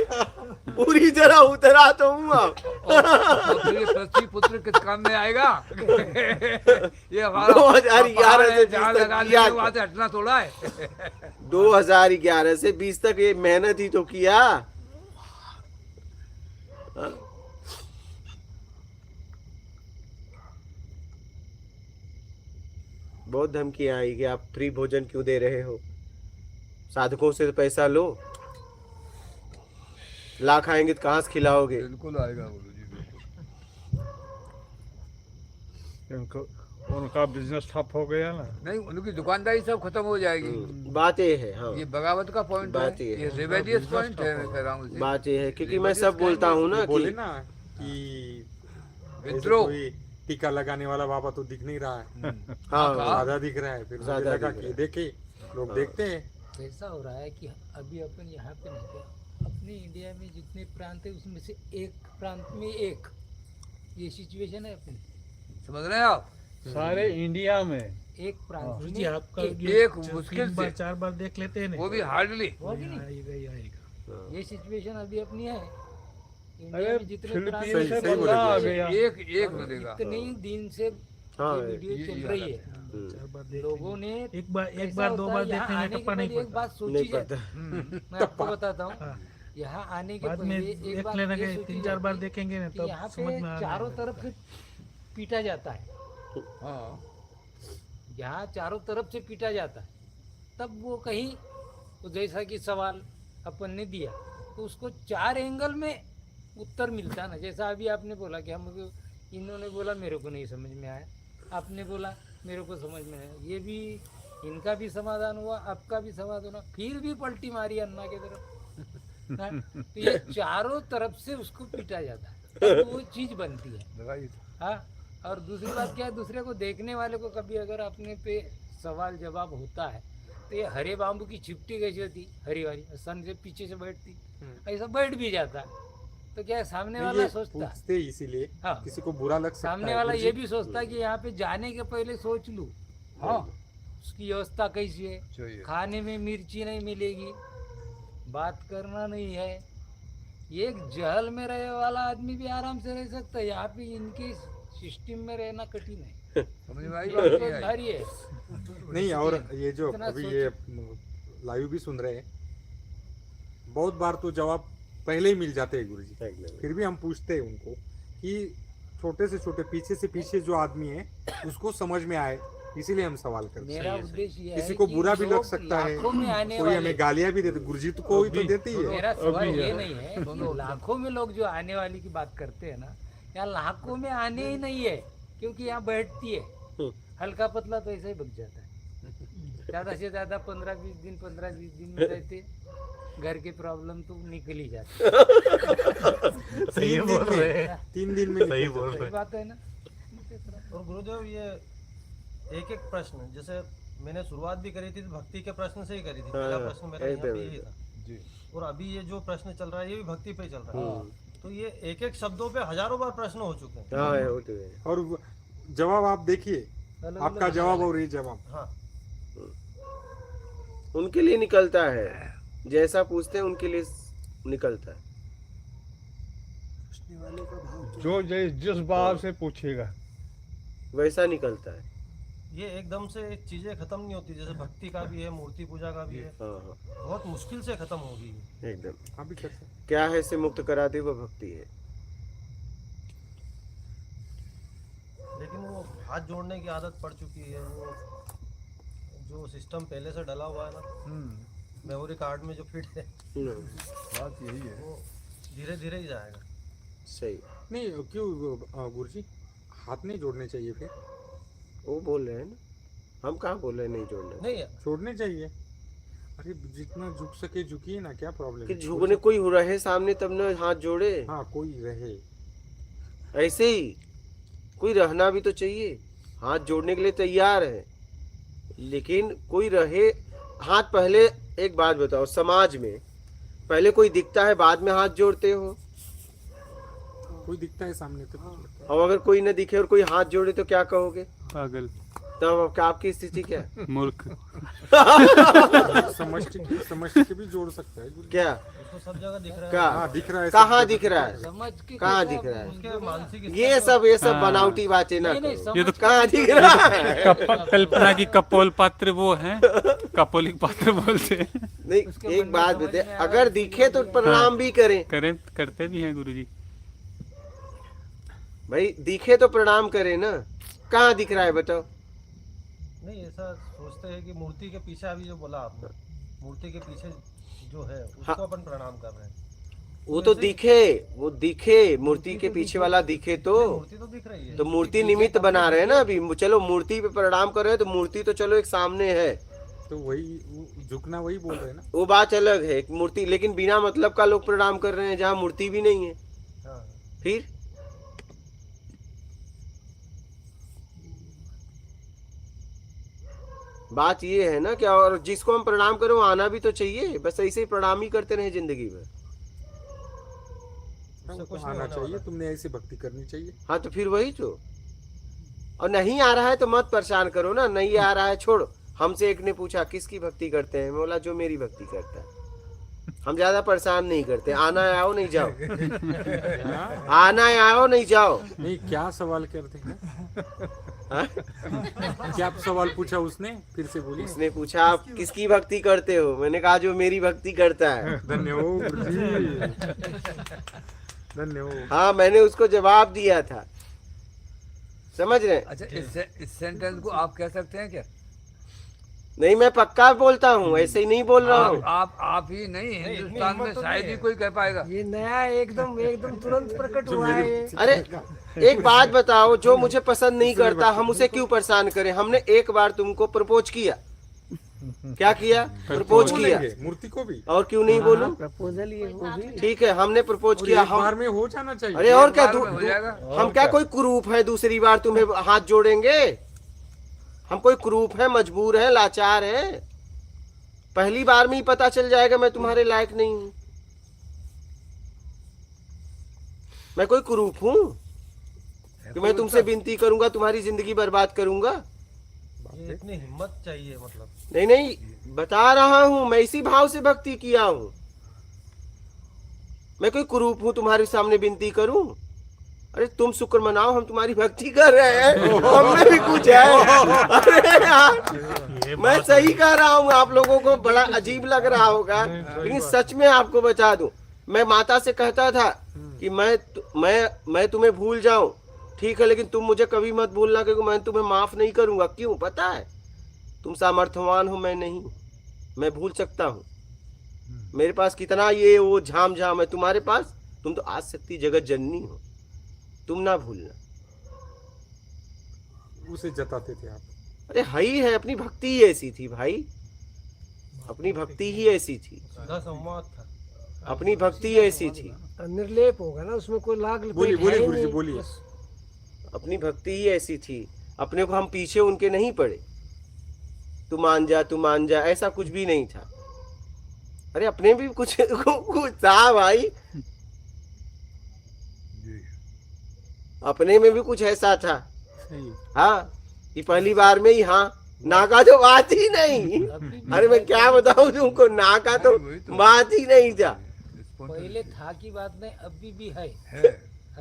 पूरी तरह उतरा तो हूँ अब। और फिर ये पृथ्वी पुत्र किस काम में आएगा? ये हमारा 2011 से जहाँ 20 लगा तक किया। वहाँ से हटना थोड़ा है। 2011 से 20 तक ये मेहनत ही तो किया। हाँ? बहुत धमकियां आई कि आप फ्री भोजन क्यों दे रहे हो, साधकों से पैसा लो, लाख आएंगे तो कहाँ से खिलाओगे। बिल्कुल आएगा गुरुजी, बिल्कुल। उनका बिजनेस ठप हो गया ना। नहीं, उनकी दुकानदारी सब खत्म हो जाएगी। बात ये है। हाँ, ये बगावत का पॉइंट बात है, ये ये रिवेलियस पॉइंट है। मैं कह रहा हूँ बात ये है, क्योंकि मैं सब बोलता हूँ ना बोले कि ना कि विद्रोह। कोई टीका लगाने वाला बाबा तो दिख नहीं रहा है, हाँ, ज्यादा दिख रहा है। फिर मुझे ज्यादा लगा दिख कि रहा है। देखे लोग देखते हैं। ऐसा हो रहा है कि अभी अपन यहाँ पे नहीं क्या, अपने इंडिया में जितने प्रांत है उसमें से एक प्रांत में एक, ये सिचुएशन है अपनी। समझ रहे हैं आप? सारे इंडिया में एक प्रांत में जी आपका एक मुश्किल से 4 बार देख लेते हैं वो भी हार्डली। ये सिचुएशन अभी अपनी है इंडिया अरे में जितने फिलीपीन प्रांत से सही बंदा आ बोले। गया। एक मिलेगा। इतने ही दिन से हाँ, ये वीडियो चल रही है। लोगों ने एक बार कैसा 2 होता बार है, यहाँ देखने में आने के कप्पा नहीं पहले एक पड़ता। बात सोची नहीं जाए। पता। मैं आपको बताता हूँ, यहाँ आने के बाद में पहले एक देख बात लेना ये कि सोची 3-4 बार जाती देखेंगे ना कि तब यहाँ समझ में पे आ चारों जाएगा। तरफ से पीटा जाता है। हाँ, यहाँ चारों तरफ से पीटा जाता है, तब वो कहीं तो जैसा कि सवाल अपन ने दिया तो उसको 4 एंगल में उत्तर मिलता ना। जैसा अभी आपने बोला कि हम, इन्होंने बोला मेरे को नहीं समझ में आया, आपने बोला मेरे को समझ में आया, ये भी इनका भी समाधान हुआ, आपका भी समाधान हुआ, फिर भी पलटी मारी अन्ना की तरफ। हाँ, तो ये चारों तरफ से उसको पीटा जाता है, तब वो चीज़ बनती है। हाँ, और दूसरी बात क्या है, दूसरे को देखने वाले को कभी अगर अपने पे सवाल जवाब होता है तो ये हरे बाम्बू की चिपटी कैसी होती, हरी वाली सन से पीछे से बैठती, ऐसा बैठ भी जाता है। तो क्या है, सामने वाला ये सोचता, पूछते इसीलिए हाँ, किसी को बुरा लग सकता है। सामने वाला गुरुजी, ये भी सोचता है कि यहाँ पे जाने के पहले सोच लूँ, हाँ, उसकी व्यवस्था कैसी है, चाहिए। खाने में मिर्ची नहीं मिलेगी, बात करना नहीं है। ये एक जहल में रहे वाला आदमी भी आराम से रह सकता है, यहाँ पे इनके सिस्टम में रहना कठिन है। समझ में आई ये बात? बहुत भारी है। नहीं, और ये जो इतना अभी ये लाइव भी सुन रहे हैं, बहुत बार तो जवाब पहले ही मिल जाते हैं गुरुजी, फिर भी हम पूछते हैं उनको कि छोटे से छोटे, पीछे से पीछे जो आदमी है उसको समझ में आए, इसीलिए हम सवाल करते मेरा हैं। उद्देश्य ये किसी है को कि बुरा भी लग लोग सकता है, लाखों में आने कोई वाले, हमें गालियां भी देते, गुरुजी तो कोई तो देती है। मेरा सवाल ये नहीं है कि लाखों में लोग जो आने वाली की बात करते हैं ना, यहाँ लाखों में आने ही नहीं है, क्योंकि यहाँ बैठती है, हल्का पतला तो ऐसे ही बच जाता है। ज़्यादा से ज़्यादा 15-20 दिन में रहते, घर के प्रॉब्लम तो निकल ही जाते। सही बोल रहे हैं, 3 दिन में सही बोल रहे सही हैं। बात है ना। और गुरुदेव ये एक प्रश्न, जैसे मैंने शुरुआत भी करी थी तो भक्ति के प्रश्न से ही करी थी, पहला प्रश्न मेरा यहाँ पे यही था। और अभी ये जो प्रश्न चल रहा है ये भी भक्ति पे ही चल रहा है, तो ये एक शब्दों पे हजारों बार प्रश्न हो चुके हैं। हाँ, है, होते हैं। और जवाब आप देखिए, आपका जवाब और ये जवाब, हाँ, उनके लिए निकलता है। जैसा पूछते हैं उनके लिए निकलता है। जो जिस भाव से पूछेगा वैसा निकलता है। ये एकदम से चीजें खत्म नहीं होती, जैसे भक्ति का भी है, मूर्ति पूजा का भी है, हाँ बहुत मुश्किल से खत्म होगी। एकदम। अभी कैसे क्या है से मुक्त कराती वो भक्ति है। लेकिन वो हाथ जोड़ने की आदत पड़ चुकी है, वो जो सिस्टम पहले से डला हुआ है ना, मेमोरी कार्ड में जो फिट है, बात यही है, वो धीरे धीरे ही जाएगा। सही नहीं क्यों गुरुजी हाथ नहीं जोड़ने चाहिए फिर? वो बोल रहे हैं ना, हम कहाँ बोल रहे हैं नहीं जोड़ने। नहीं जोड़ने चाहिए। अरे जितना झुक सके झुकिए ना, क्या प्रॉब्लम कि है? झुकने कोई रहे सामने तब ना हाथ जोड़े। हाँ कोई रहे। ऐसे ही कोई रहना भी तो चाहिए, हाथ जोड़ने के लिए तैयार है, लेकिन कोई रहे। हाथ पहले एक बात बताओ, समाज में पहले कोई दिखता है बाद में हाथ जोड़ते हो, कोई दिखता है सामने तो और अगर कोई न दिखे और कोई हाथ जोड़े तो क्या कहोगे? पागल, तब क्या आपकी स्थिति क्या है? मूर्ख। समझ के भी जोड़ सकता है गुरुजी। क्या उसको सब जगह दिख रहा है। क्या हाँ दिख रहा है। कहाँ दिख रहा है? समझ के कहाँ दिख रहा है? उसके मानसिक ये सब हाँ। बनावटी बातें ना नहीं, नहीं, करो। ये तो कहाँ दिख रहा है? कल्पना की कपोल पात्र वो है, कपोलिक पात्र बोलते हैं। नहीं, एक बात बता, अगर दिखे तो प्रणाम भी करें। करते भी हैं गुरुजी। भाई दिखे तो प्रणाम करें ना। कहाँ दिख रहा है बताओ? नहीं, ऐसा सोचते हैं कि मूर्ति के पीछे, अभी जो बोला आपने, मूर्ति के पीछे जो है उसको अपन प्रणाम कर रहे हैं। वो तो दिखे, वो दिखे, मूर्ति के पीछे वाला दिखे तो मूर्ति तो दिख रही है, तो मूर्ति निमित्त बना रहे हैं ना। अभी चलो मूर्ति पे प्रणाम कर रहे हैं तो मूर्ति तो चलो एक सामने है, तो वही झुकना वही बोल रहे हैं ना। वो बात अलग है। एक मूर्ति, लेकिन बिना मतलब का लोग प्रणाम कर रहे हैं जहाँ मूर्ति भी नहीं है। हाँ। फिर बात ये है ना कि और जिसको हम प्रणाम करें वो आना भी तो चाहिए। बस ऐसे ही प्रणाम ही करते रहे जिंदगी भर। कुछ आना चाहिए, तुमने ऐसी भक्ति करनी चाहिए। हाँ तो फिर वही तो। और नहीं आ रहा है तो मत परेशान करो ना, नहीं आ रहा है छोड़ो। हमसे एक ने पूछा किसकी भक्ति करते हैं, मैं बोला जो मेरी भक्ति करता है। हम ज्यादा परेशान नहीं करते, आना है आओ नहीं जाओ, आना है आओ नहीं जाओ। नहीं क्या सवाल करते हैं? क्या सवाल पूछा उसने? फिर से बोलिए। उसने पूछा आप किसकी भक्ति करते हो, मैंने कहा जो मेरी भक्ति करता है। धन्यवाद गुरुजी, धन्यवाद। हाँ मैंने उसको जवाब दिया था, समझ रहे? अच्छा इस सेंटेंस को आप कह सकते हैं क्या? नहीं मैं पक्का बोलता हूँ, ऐसे ही नहीं बोल रहा हूँ। आप ही नहीं, हिंदुस्तान में शायद ही कोई कह पाएगा। ये नया एकदम तुरंत प्रकट हुआ है ये। अरे एक बात बताओ, जो मुझे पसंद नहीं करता हम उसे क्यों परेशान करें? हमने एक बार तुमको प्रपोज किया, क्या किया? प्रपोज किया, मूर्ति को भी। और क्यों नहीं बोलूं? प्रपोजल ये वो भी ठीक है हमने प्रपोज किया, एक बार में हो जाना चाहिए। अरे और क्या हम क्या क्या? कोई कुरूप है दूसरी बार तुम्हें हाथ जोड़ेंगे? हम कोई कुरूप है, मजबूर है, लाचार है? पहली बार में ही पता चल जाएगा मैं तुम्हारे लायक नहीं हूं। मैं कोई कुरूप हूं कि मैं तुमसे विनती करूंगा, तुम्हारी जिंदगी बर्बाद करूंगा? ये इतनी हिम्मत चाहिए, मतलब नहीं नहीं बता रहा हूं, मैं इसी भाव से भक्ति किया हूं। मैं कोई कुरूप हूं तुम्हारे सामने विनती करूं? अरे तुम शुक्र मनाओ, हम तुम्हारी भक्ति कर रहे हैं, हमने भी कुछ है। अरे यार मैं सही कह रहा हूँ, आप लोगों को बड़ा अजीब लग रहा होगा, लेकिन सच में आपको बता दूं, मैं माता से कहता था कि मैं तुम्हें भूल जाऊं, ठीक है, लेकिन तुम मुझे कभी मत भूलना क्योंकि मैं तुम्हें माफ नहीं करूंगा। क्यों पता है? तुम सामर्थ्यवान हो, मैं नहीं। मैं भूल सकता हूँ, मेरे पास कितना ये वो झाम झाम है, तुम्हारे पास तुम तो आज शक्ति जगत जननी हो, तुम ना भूलना। उसे जताते थे आप। अरे ही है, अपनी भक्ति ही ऐसी थी भाई, अपनी भक्ति ही ऐसी थी, सीधा संवाद था, अपनी भक्ति ही ऐसी थी। निर्लेप होगा ना, उसमें कोई लाग बोलिए बोलिए गुरुजी बोलिए। अपनी भक्ति ही ऐसी थी, अपने को हम पीछे उनके नहीं पड़े, तू मान जा तू मान जा, ऐसा कुछ भी नहीं था। अरे अपने भी कुछ था भाई, अपने में भी कुछ ऐसा था। हाँ ये पहली बार में ही हाँ ना का तो बात ही नहीं। अरे मैं क्या बताऊं तुमको, ना का तो बात ही नहीं था। पहले था की बात नहीं, अभी भी है,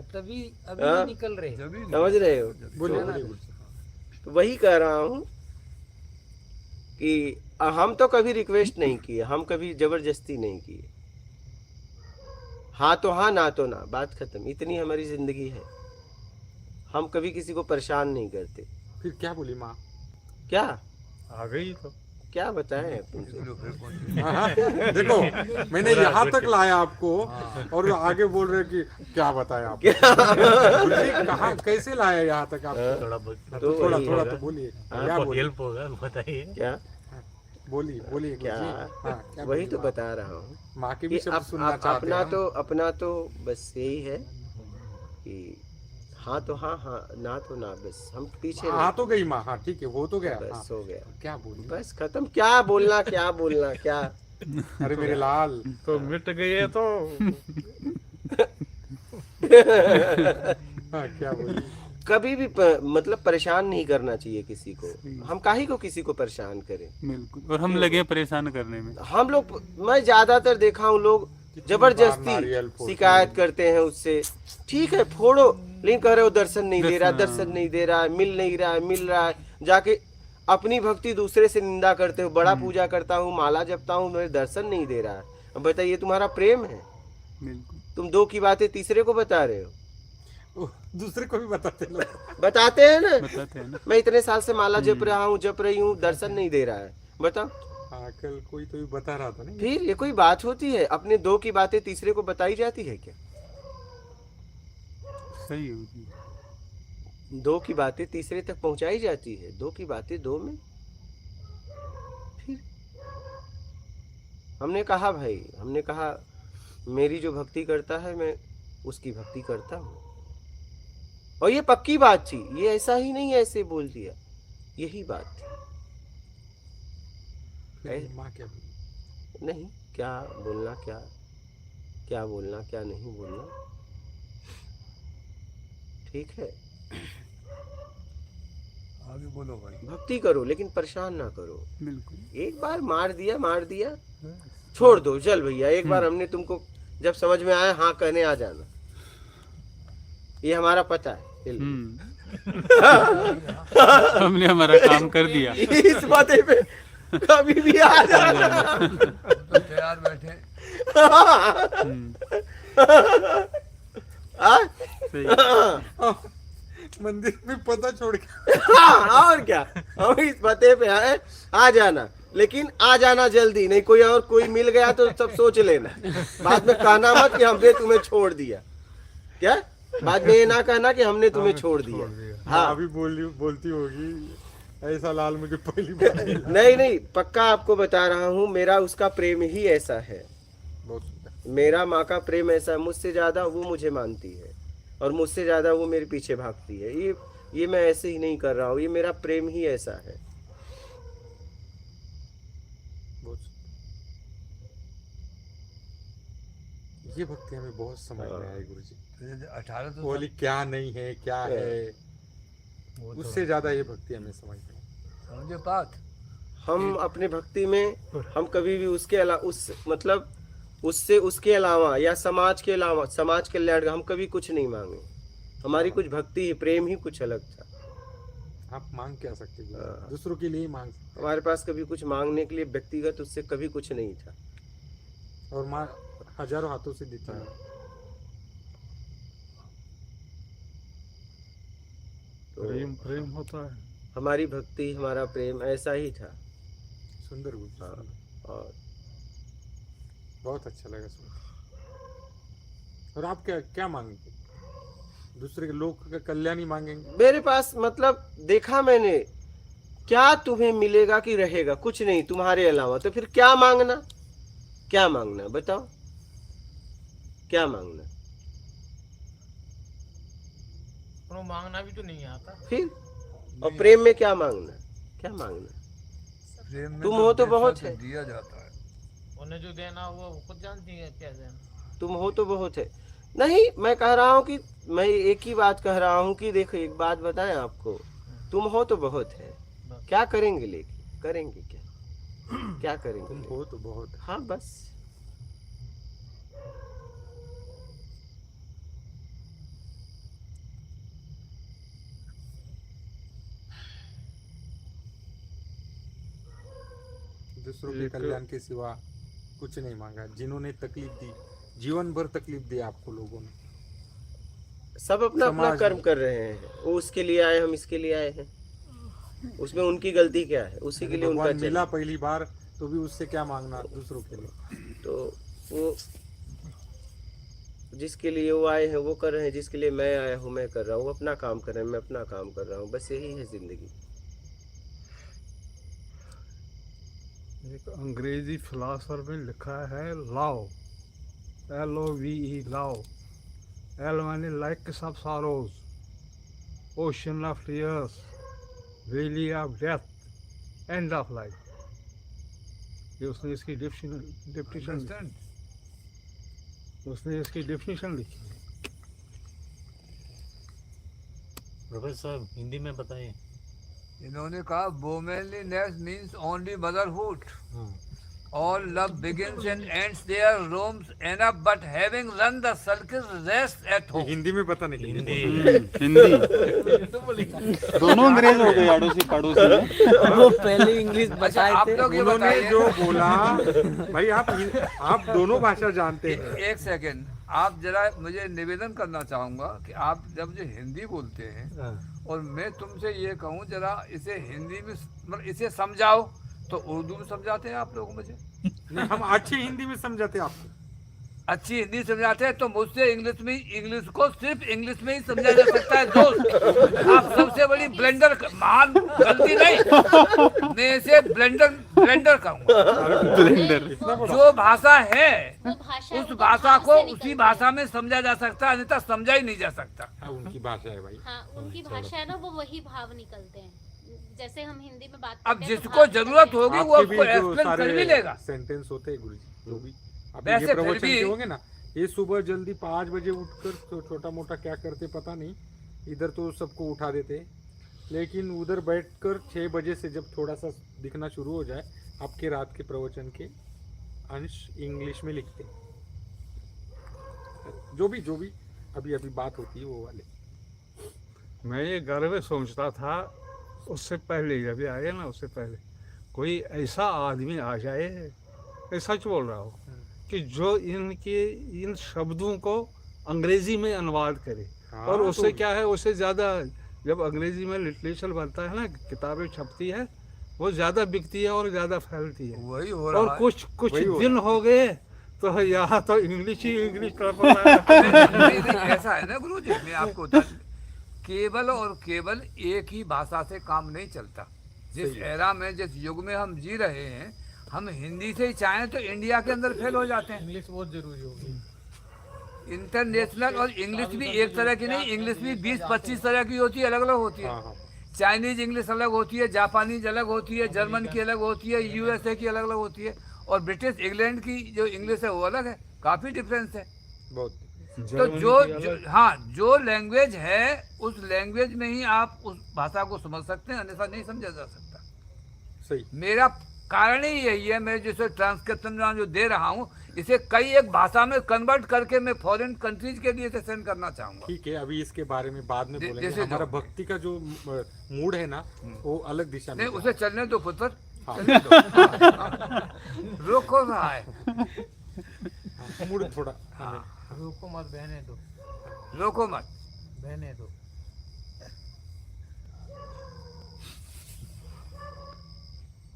तभी अभी हाँ? भी निकल रहे हैं। समझ रहे हो? बोलिए। तो वही कह रहा हूँ कि हम तो कभी रिक्वेस्ट नहीं किए, हम कभी जबरदस्ती नहीं किए। हाँ तो हाँ, ना तो ना, बात खत्म। इतनी हमारी जिंदगी है, हम कभी किसी को परेशान नहीं करते। फिर क्या बोली माँ? क्या आ गई तो क्या बताएं तुमसे? देखो मैंने यहाँ तक लाया आपको और आगे बोल रहे कि क्या बताया आप? कहाँ कैसे लाया यहाँ तक आपको? तो थोड़ा वही थोड़ा होगा। तो बोलिए, हाँ, क्या बोलिए? हेल्प होगा, बताइए। क्या बोलिए बोलिए क्या? हाँ, क्या वही बोलिए तो माँ? बता रहा हूँ माँ के कि भी शब्द सुनना चाहते हैं हम। अपना तो बस यही है कि हाँ तो हाँ, हाँ ना तो ना, बस हम पीछे हाँ तो गई माँ, हाँ ठीक है, वो तो गया। बस हाँ, हो गया, क्या बोली? बस खत्म। क्या बोलना क्या बोलना क्या? अरे मेरे लाल, तो मिट गई है तो हाँ क्या बोली? कभी भी मतलब परेशान नहीं करना चाहिए किसी को। हम काहे को किसी को परेशान करें? बिल्कुल। और हम लगे परेशान करने में। हम लोग, मैं ज्यादातर देखा हूँ लोग जबरदस्ती नारियल फोड़ते शिकायत करते हैं उससे। ठीक है फोड़ो, लेकिन कह रहे हो दर्शन नहीं दे रहा, दर्शन नहीं दे रहा, मिल नहीं रहा, मिल रहा है। जाके अपनी भक्ति दूसरे से निंदा करते हो। बड़ा पूजा करता हूँ, माला जपता हूँ, मेरे दर्शन नहीं दे रहा है। अब बताइए तुम्हारा प्रेम है? बिल्कुल। तुम दो की बातें तीसरे को बता रहे हो। दूसरे को भी बताते लोग। बताते हैं ना, बताते हैं ना। मैं इतने साल से माला जप रहा हूँ, जप रही हूँ, दर्शन नहीं दे रहा है। बताओ हाँ कल कोई तो भी बता रहा था नहीं? फिर ये कोई बात होती है? अपने दो की बातें तीसरे को बताई जाती है क्या? सही होगी। दो की बातें तीसरे तक पहुंचाई जाती है, दो की बातें दो में। फिर हमने कहा भाई, हमने कहा मेरी जो भक्ति करता है मैं उसकी भक्ति करता हूँ। और ये पक्की बात थी, ये ऐसा ही नहीं ऐसे बोल दिया, यही बात थी। फिर माँ क्या बोली? नहीं क्या बोलना, क्या क्या बोलना, क्या नहीं बोलना, ठीक है। आगे बोलो भाई। भक्ति करो लेकिन परेशान ना करो। बिल्कुल। एक बार मार दिया छोड़ दो। चल भैया एक बार हमने तुमको जब समझ में आया हाँ कहने आ जाना, ये हमारा पता है। हमने हमारा काम कर दिया। इस बातें पे कभी भी आ जाना। तो तैयार बैठे। मंदिर में पता छोड़ के और क्या, हम इस पते पे आए, आ जाना, लेकिन आ जाना जल्दी, नहीं कोई मिल गया तो सब सोच लेना। बाद में कहना मत कि हमने तुम्हें छोड़ दिया। क्या बाद में ये ना कहना कि हमने तुम्हें छोड़ दिया। हाँ अभी बोलती होगी ऐसा लाल मुझे पहली बार। नहीं पक्का आपको बता रहा हूँ, मेरा उसका प्रेम ही ऐसा है। बहुत सुंदर। मेरा माँ का प्रेम ऐसा है, मुझसे ज्यादा वो मुझे मानती है और मुझसे ज्यादा वो मेरे पीछे भागती है। ये मैं ऐसे ही नहीं कर रहा हूँ, ये मेरा प्रेम ही ऐसा है। बहुत सुंदर। ये भक्ति हमें बहुत समझ में आई गुरुजी। 18 तो बोली क्या नहीं है क्या है, उससे ज्यादा ये भक्ति हमें समझ में आई। समझे बात। हम अपने भक्ति में हम कभी भी उसके अलावा उससे उसके अलावा या समाज के अलावा, समाज कल्याण हम कभी कुछ नहीं मांगे। हमारी कुछ भक्ति ही, प्रेम ही कुछ अलग था। आप मांग क्या सकते हैं? दूसरों के लिए मांग सकते। हमारे पास कभी कुछ मांगने के लिए व्यक्तिगत उससे कभी कुछ नहीं था। और माँ हजारों हाथों से देता है। तो प्रेम होता है। हमारी भक्ति, हमारा प्रेम ऐसा ही था। सुंदर गुरु। हाँ, और बहुत अच्छा लगा सुन। और आप क्या मांगते? दूसरे के लोग का कल्याण ही मांगेंगे? मेरे पास मतलब देखा मैंने, क्या तुम्हें मिलेगा कि रहेगा? कुछ नहीं तुम्हारे अलावा, तो फिर क्या मांगना? क्या मांगना बताओ, क्या मांगना? तो मांगना भी तो नहीं आता। फिर और प्रेम में क्या मांगना? क्या मांगना? प्रेम में तुम हो तो जैसा बहुत तो है। दिया जाता है। उन्हें जो देना वो खुद जानती है क्या देना। तुम हो तो बहुत है। नहीं मैं कह रहा हूँ कि मैं एक ही बात कह रहा हूँ कि देखो एक बात बताएं आपको, तुम हो तो बहुत है। बस क्या करेंगे, लेकिन करेंगे क्या, क्या करेंगे? तुम हो तो बहुत। हाँ बस। दूसरों के कल्याण के सिवा कुछ नहीं मांगा। जिन्होंने तकलीफ दी, जीवन भर तकलीफ दी आपको लोगों ने, सब अपना अपना समाज कर्म में। कर रहे हैं। वो उसके लिए आए, हम इसके लिए आए हैं। उसमें उनकी गलती क्या है? उसी के लिए उनका भगवान चल। मिला पहली बार तो भी उससे क्या मांगना दूसरों के लिए। तो वो जिसके लिए वो आए हैं वो कर रहे हैं, जिसके लिए मैं आया हूँ मैं कर रहा हूँ। अपना काम कर रहे हैं, मैं अपना काम कर रहा हूँ। बस यही है जिंदगी। एक अंग्रेजी फिलासफर में लिखा है लव, LOVE लव। एल माने likes of sorrows, ocean of tears, valley of death, end of life. ये उसने इसकी डेफिनेशन उसने इसकी डेफिनेशन लिखी है। प्रोफेसर साहब हिंदी में बताइए। इन्होंने कहा womanliness means only motherhood. All love begins and ends there, roams enough, but having run the circus, rest at home. Hindi में पता नहीं हिंदी हिंदी दोनों अंग्रेज हो गए अड़ोसी पड़ोसी में। वो पहले इंग्लिश अच्छा, बताए आप थे। लोग ये उन्होंने बताइए, जो बोला भाई, आप दोनों भाषा जानते हैं। एक सेकंड, आप जरा मुझे निवेदन करना चाहूंगा कि आप जब मुझे हिंदी बोलते हैं और मैं तुमसे ये कहूँ जरा इसे हिंदी में मतलब इसे समझाओ, तो उर्दू में समझाते हैं आप लोग मुझे? नहीं, हम अच्छी हिंदी में समझाते हैं आपको। अच्छी हिंदी समझाते हैं तो मुझसे इंग्लिश को सिर्फ इंग्लिश में ही समझा जा सकता है दोस्त। आप सबसे बड़ी ब्लेंडर, महान गलती नहीं, मैं इसे ब्लेंडर कहूँगा। जो भाषा है उस भाषा को उसी भाषा में समझा जा सकता है, अन्यथा समझा ही नहीं जा सकता। उनकी भाषा है भाई। हाँ, उनकी भाषा है ना, वो वही भाव निकलते हैं जैसे हम हिंदी में बात अब करते हैं, तो जिसको भाव जरूरत निकलते हैं। होगी वो आपके भी उसको जो एक्सप्लेन कर भी लेगा। सेंटेंस होते हैं गुरुजी, जो भी अभी वैसे ये फिर प्रवचन भी- के होंगे ना, ये सुबह जल्दी 5 बजे उठकर तो छोटा मोटा क्या करते पता नहीं, इधर तो सबको उठा देते, लेकिन उधर बैठकर 6 बजे से जब थोड़ा सा दिखना शुरू हो जाए, आपके रात के प्रवचन के अंश इंग्लिश में लिखते। जो भी अभी बात होती है वो वाले। मैं ये घर में सोचता था उससे पहले, जब ये आए ना उससे पहले, कोई ऐसा आदमी आ जाए, मैं सच बोल रहा हूँ, कि जो इन शब्दों को अंग्रेजी में अनुवाद करे। हाँ, और उससे तो- क्या है, उससे ज़्यादा जब अंग्रेजी में लिटरेचर बनता है ना, किताबें छपती है, वो ज़्यादा बिकती है और ज़्यादा फैलती है। वही हो और रहा है। कुछ वही हो दिन हो गए तो यहाँ तो इंग्लिश कर पा रहा है। नहीं, ऐसा है ना गुरु जी, मैं आपको बता दूं, केवल और केवल एक ही भाषा से काम नहीं चलता। जिस एरा में, जिस युग में हम जी रहे हैं, हम हिंदी से ही चाहें तो इंडिया के अंदर फेल हो जाते हैं। इंग्लिश बहुत जरूरी होगी। इंटरनेशनल और इंग्लिश भी एक तरह की नहीं, इंग्लिश भी 20-25 तरह की होती है, अलग अलग होती है। हाँ हाँ, चाइनीज इंग्लिश अलग होती है, जापानीज अलग होती है, जर्मन की अलग होती है, USA की अलग अलग होती है, और ब्रिटिश इंग्लैंड की जो इंग्लिश है वो अलग है। काफी डिफरेंस है। बहुत। तो जो लैंग्वेज है उस लैंग्वेज में ही आप उस भाषा को समझ सकते हैं, अन्यथा नहीं समझा जा सकता। सही। मेरा कारण ही यही है, मैं जैसे ट्रांसक्रिप्शन जो दे रहा हूँ, इसे कई एक भाषा में कन्वर्ट करके मैं फॉरेन कंट्रीज के लिए सेंड करना चाहूंगा। ठीक है, अभी इसके बारे में बाद में बोलेंगे। जैसे हमारा भक्ति का जो मूड है ना, वो अलग दिशा में नहीं, जा उसे चलने दो पुत्र, हाँ। चलने दो। रोको रहा है, रहा है। मूड थोड़ा रोको मत, बहने दो, रोको मत। बहने दो।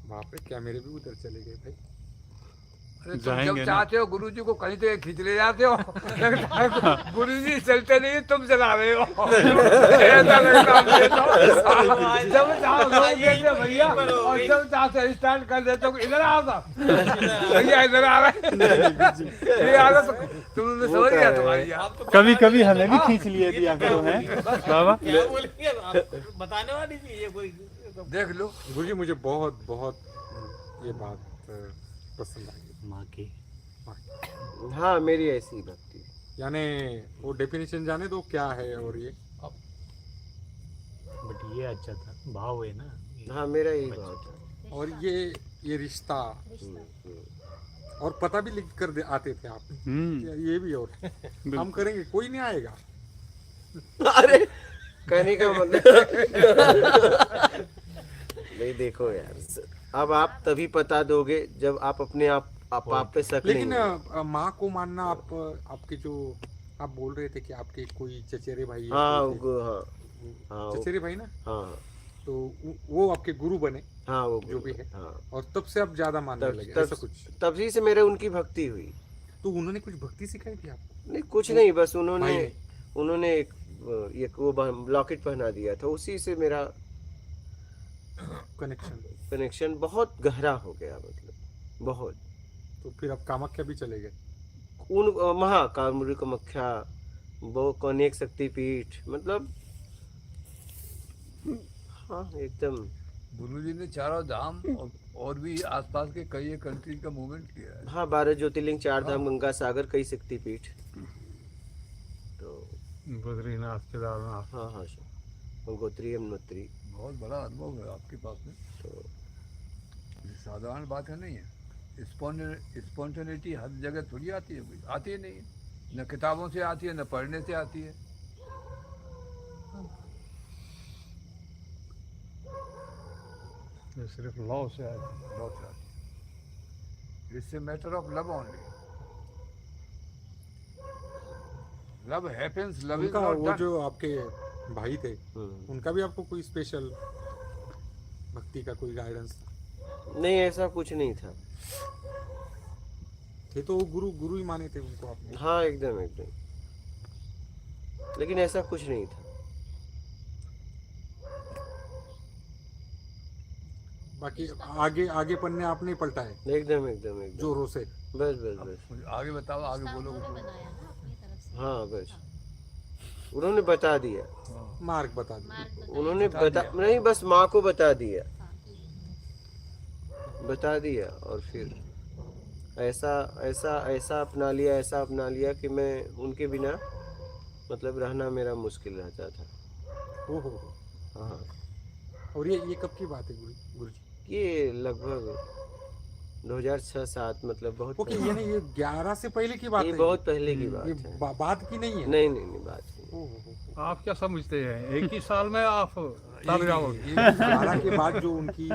बाप रे, क्या मेरे भी उधर चले गए भाई। अरे तुम जाएंगे जब ना। चाहते हो गुरु जी को कहीं तो खींच ले जाते हो। लगता है गुरु जी चलते नहीं, तुम चला रहे हो। ऐसा लगता है मुझे तो। जब चाहो रोक देते भैया, और जब चाहते स्टार्ट कर देते हो, इधर आओ साहब। भैया इधर आ रहे हैं। ये आदत तो तुमने समझ गया तुम्हारी। कभी कभी हमें भी खींच लिए दिया करो है बाबा। क्या बोलेंगे आप? बताने वाली थी ये कोई। देख लो गुरुजी, मुझे बहुत बहुत ये बात पसंद आई। माँ की हाँ, मेरी ऐसी भक्ति। यानी वो डेफिनेशन जाने दो क्या है, और ये बट ये अच्छा था, भाव है ना। हाँ मेरा यही भाव था। और ये रिश्ता और पता भी लिख कर आते थे आप, ये भी, और हम करेंगे, कोई नहीं आएगा। अरे कहने का मतलब नहीं, देखो यार, अब आप तभी पता दोगे जब आप अपने आप पे शक लेकिन नहीं। माँ को मानना, आप आपके जो आप बोल रहे थे कि आपके कोई चचेरे भाई है, हाँ कोई थे, हाँ चचेरे भाई ना, हाँ तो वो आपके गुरु बने, हाँ वो जो भी है, हाँ, और तब से आप ज्यादा मानने लगे, ऐसा कुछ? तभी से मेरे उनकी भक्ति हुई। तो उन्होंने कुछ भक्ति सिखाई थी आपको? नहीं कुछ नहीं, बस भाई उन्होंने एक वो लॉकेट पहना दिया था, उसी से मेरा कनेक्शन बहुत गहरा हो गया, मतलब बहुत। तो फिर आप कामाख्या भी चले गए? उन महाकाल कामाख्या, वो कौनेक शक्तिपीठ, मतलब हाँ एकदम। गुरुजी ने चारों धाम और भी आसपास के कई कंट्री का मूवमेंट किया है। हाँ 12 ज्योतिर्लिंग, 4 धाम, गंगा सागर, कई शक्तिपीठ। तो बद्रीनाथ, केदारनाथ। हाँ हाँ गंगोत्री, यमुनोत्री। बहुत बड़ा अनुभव है आपके पास में, तो साधारण बात है नहीं है। स्पॉन्टेनिटी हर जगह थोड़ी आती है, कोई आती ही नहीं है, न किताबों से आती है, न पढ़ने से आती है। ये सिर्फ लॉ से आए। बहुत सारी, it's a matter of love only. Love happens, love is उनका नॉट वो डन। जो आपके भाई थे, उनका भी आपको कोई स्पेशल भक्ति का कोई गाइडेंस था? नहीं ऐसा कुछ नहीं था। थे तो वो गुरु ही माने थे उनको आपने? हाँ एकदम एकदम, लेकिन ऐसा कुछ नहीं था। बाकी आगे पन्ने आपने पलटा है? एकदम एकदम एकदम, जोरों से। बस बस बस। आगे बताओ, आगे बोलो कुछ। बनाया ना अपनी तरफ से। हाँ बस, उन्होंने बता दिया, मार्ग बता दिया उन्होंने नहीं, बस माँ को बता दिया, और फिर ऐसा अपना लिया कि मैं उनके बिना मतलब रहना मेरा मुश्किल रहता था। ओहो। हाँ। और ये कब की बात है गुरु जी? ये लगभग 2006-07, मतलब बहुत ओके, यानी ये 11 से पहले की बात है? ये बहुत पहले की बात ये है, बात की नहीं है? नहीं बात नहीं। आप क्या समझते हैं, एक ही साल में आप तब जाओगे? 11 के बाद जो उनकी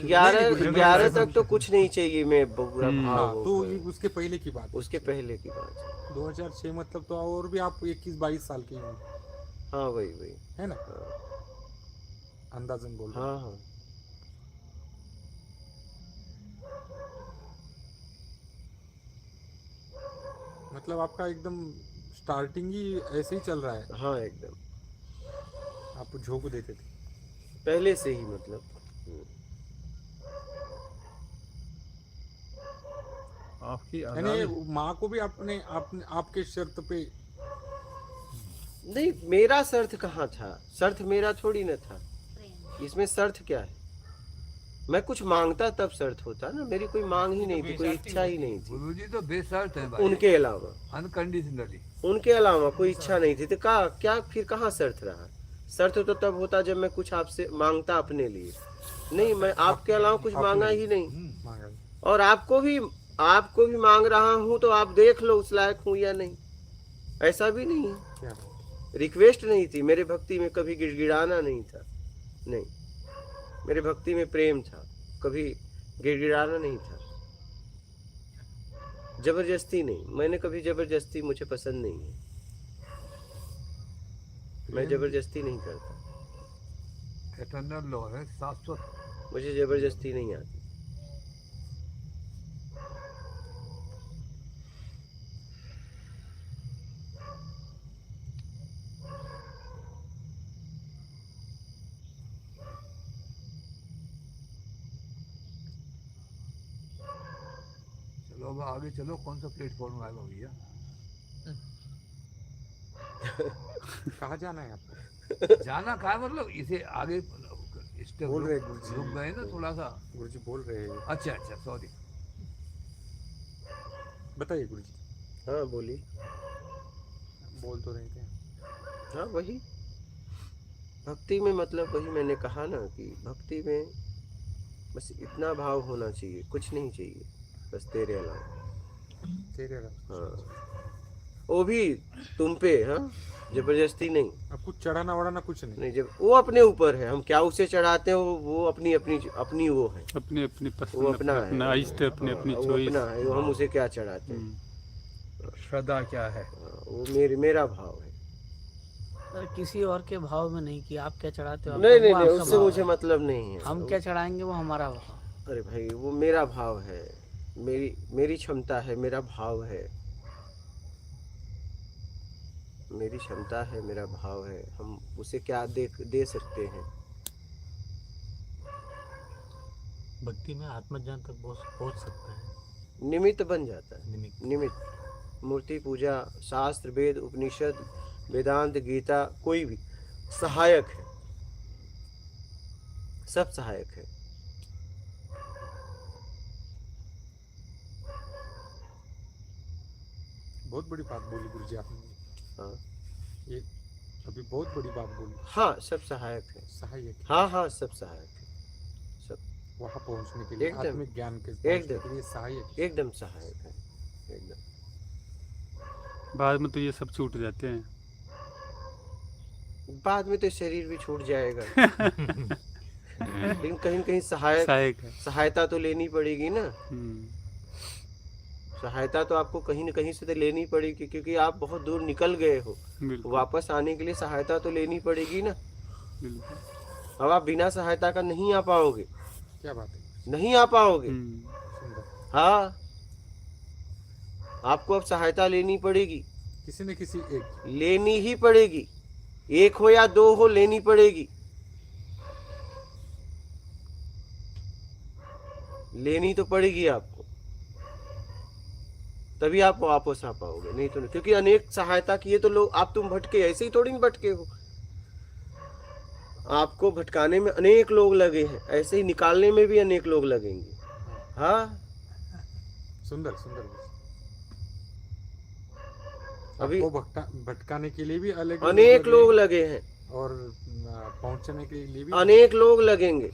11 तक तो कुछ नहीं चाहिए, मैं बुरा भाव। तो ये उसके पहले की बात? उसके पहले की बात 2006, मतलब तो और भी आप 21-22 साल की हैं? हाँ वही है ना? अंदाजन बोल रहे हैं। हाँ। मतलब आपका एकदम स्टार्टिंग ही ऐसे ही चल रहा है? हाँ एकदम, आप झोंक देते थे पहले से ही, मतलब। आपकी यानी माँ को भी आपने आपके शर्त पे? नहीं, मेरा शर्त कहाँ था, शर्त मेरा थोड़ी न था, इसमें शर्त क्या है? मैं कुछ मांगता तब शर्त होता ना, मेरी कोई मांग ही नहीं थी, कोई इच्छा ही नहीं थी। गुरुजी तो बेशर्त है भाई, उनके अलावा अनकंडीशनली, उनके अलावा कोई इच्छा नहीं थी, तो क्या फिर कहाँ शर्त रहा? शर्त तो तब होता जब मैं कुछ आपसे मांगता अपने लिए, नहीं मैं आपके अलावा कुछ मांगा ही नहीं। और आपको भी मांग रहा हूँ, तो आप देख लो उस लायक हूँ या नहीं, ऐसा भी नहीं है। रिक्वेस्ट नहीं थी, मेरे भक्ति में कभी गिड़गिड़ाना नहीं था, नहीं, मेरे भक्ति में प्रेम था, कभी गिड़गिड़ाना नहीं था, जबरदस्ती नहीं, मैंने कभी जबरदस्ती, मुझे पसंद नहीं है, मैं जबरदस्ती नहीं करता। एटर्नल लॉ है, शाश्वत, मुझे जबरदस्ती नहीं आती। चलो अब आगे चलो, कौन सा प्लेटफॉर्म आएगा भैया? कहाँ जाना है आपको? जाना कहाँ, मतलब इसे आगे स्टेप बोल रहे रुक गए ना थोड़ा सा। गुरुजी बोल रहे हैं। अच्छा सॉरी, बताइए गुरुजी। हाँ बोलिए। बोल तो रहे थे। हाँ वही, भक्ति में मतलब वही मैंने कहा ना कि भक्ति में बस इतना भाव होना चाहिए, कुछ नहीं चाहिए, बस तेरे अलावा। तेरे अलावा। हाँ, वो भी तुम पे, हाँ, जबरदस्ती नहीं। अब कुछ चढ़ाना वढ़ाना कुछ नहीं। नहीं, जब वो अपने ऊपर है, हम क्या उसे चढ़ाते हैं, वो अपनी अपनी वो है, अपनी अपनी पसंद, वो अपना अपना है, इष्ट, अपनी अपनी वो चॉइस। अपना है, हम उसे क्या चढ़ाते हैं। श्रद्धा क्या है, वो मेरा भाव है। सर किसी और के भाव में नहीं कि आप क्या चढ़ाते हो, नहीं वो नहीं आपका उससे भाव मुझे है। मतलब नहीं है। हम क्या चढ़ाएंगे वो हमारा भाव। अरे भाई, वो मेरा भाव है, मेरी क्षमता है, मेरा भाव है, मेरी क्षमता है, मेरा भाव है, हम उसे क्या दे सकते हैं। भक्ति में आत्मज्ञान तक पहुंच सकता है, निमित्त बन जाता है। निमित्त। निमित्त, मूर्ति पूजा, शास्त्र, वेद, उपनिषद, वेदांत, गीता, कोई भी सहायक है, सब सहायक है। बहुत बड़ी बात बोली गुरुजी आपने। हाँ, ये अभी बहुत बड़ी बात बोली। हाँ, सब सहायक है। सहायक है। हाँ हाँ, सब सहायक है, सब वहाँ पहुँचने के लिए, एकदम, आत्मिक ज्ञान के एकदम, के लिए सहायक है। एकदम सहायक है, एकदम। बाद में तो ये सब छूट जाते हैं। बाद में तो शरीर भी छूट जाएगा लेकिन कहीं न कहीं सहायक है। सहायता तो लेनी पड़ेगी ना। सहायता तो आपको कहीं न कहीं से तो लेनी पड़ेगी, क्योंकि आप बहुत दूर निकल गए हो, वापस आने के लिए सहायता तो लेनी पड़ेगी ना। अब आप बिना सहायता का नहीं आ पाओगे। क्या बात है, नहीं आ पाओगे। हाँ, आपको अब सहायता लेनी पड़ेगी, किसी न किसी एक लेनी ही पड़ेगी, एक हो या दो हो, लेनी पड़ेगी, लेनी तो पड़ेगी आपको, तभी आप वापस आ पाओगे, नहीं तो नहीं। क्योंकि अनेक सहायता किए तो लोग, आप तुम भटके, ऐसे ही थोड़ी नहीं भटके हो, आपको भटकाने में अनेक लोग लगे हैं, ऐसे ही निकालने में भी अनेक लोग लगेंगे। हाँ, सुंदर सुंदर। अभी भटकाने के लिए भी अलग अनेक लोग लगे हैं, और पहुंचने के लिए भी अनेक लोग लगेंगे,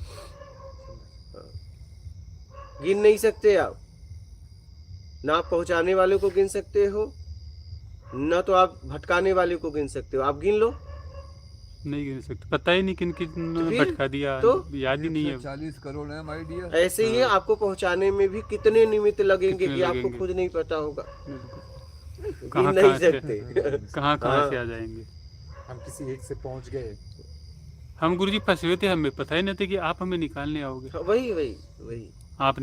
गिन नहीं सकते आप। ना आप पहुंचाने वाले को गिन सकते हो, ना तो आप भटकाने वाले को गिन सकते हो। आप गिन लो, नहीं गिन सकते, पता ही नहीं किन भटका दिया, तो याद ही नहीं है। 40 करोड़ है माय डियर। ऐसे ही है, आपको पहुंचाने में भी कितने निमित्त लगेंगे कि आपको खुद नहीं पता होगा, गिन नहीं सकते। कहाँ से आ जाएंगे। हम किसी एक से पहुंच गए, हम गुरुजी फंसे हुए थे, हमें पता ही नहीं था कि आप हमें निकालने आओगे। वही आप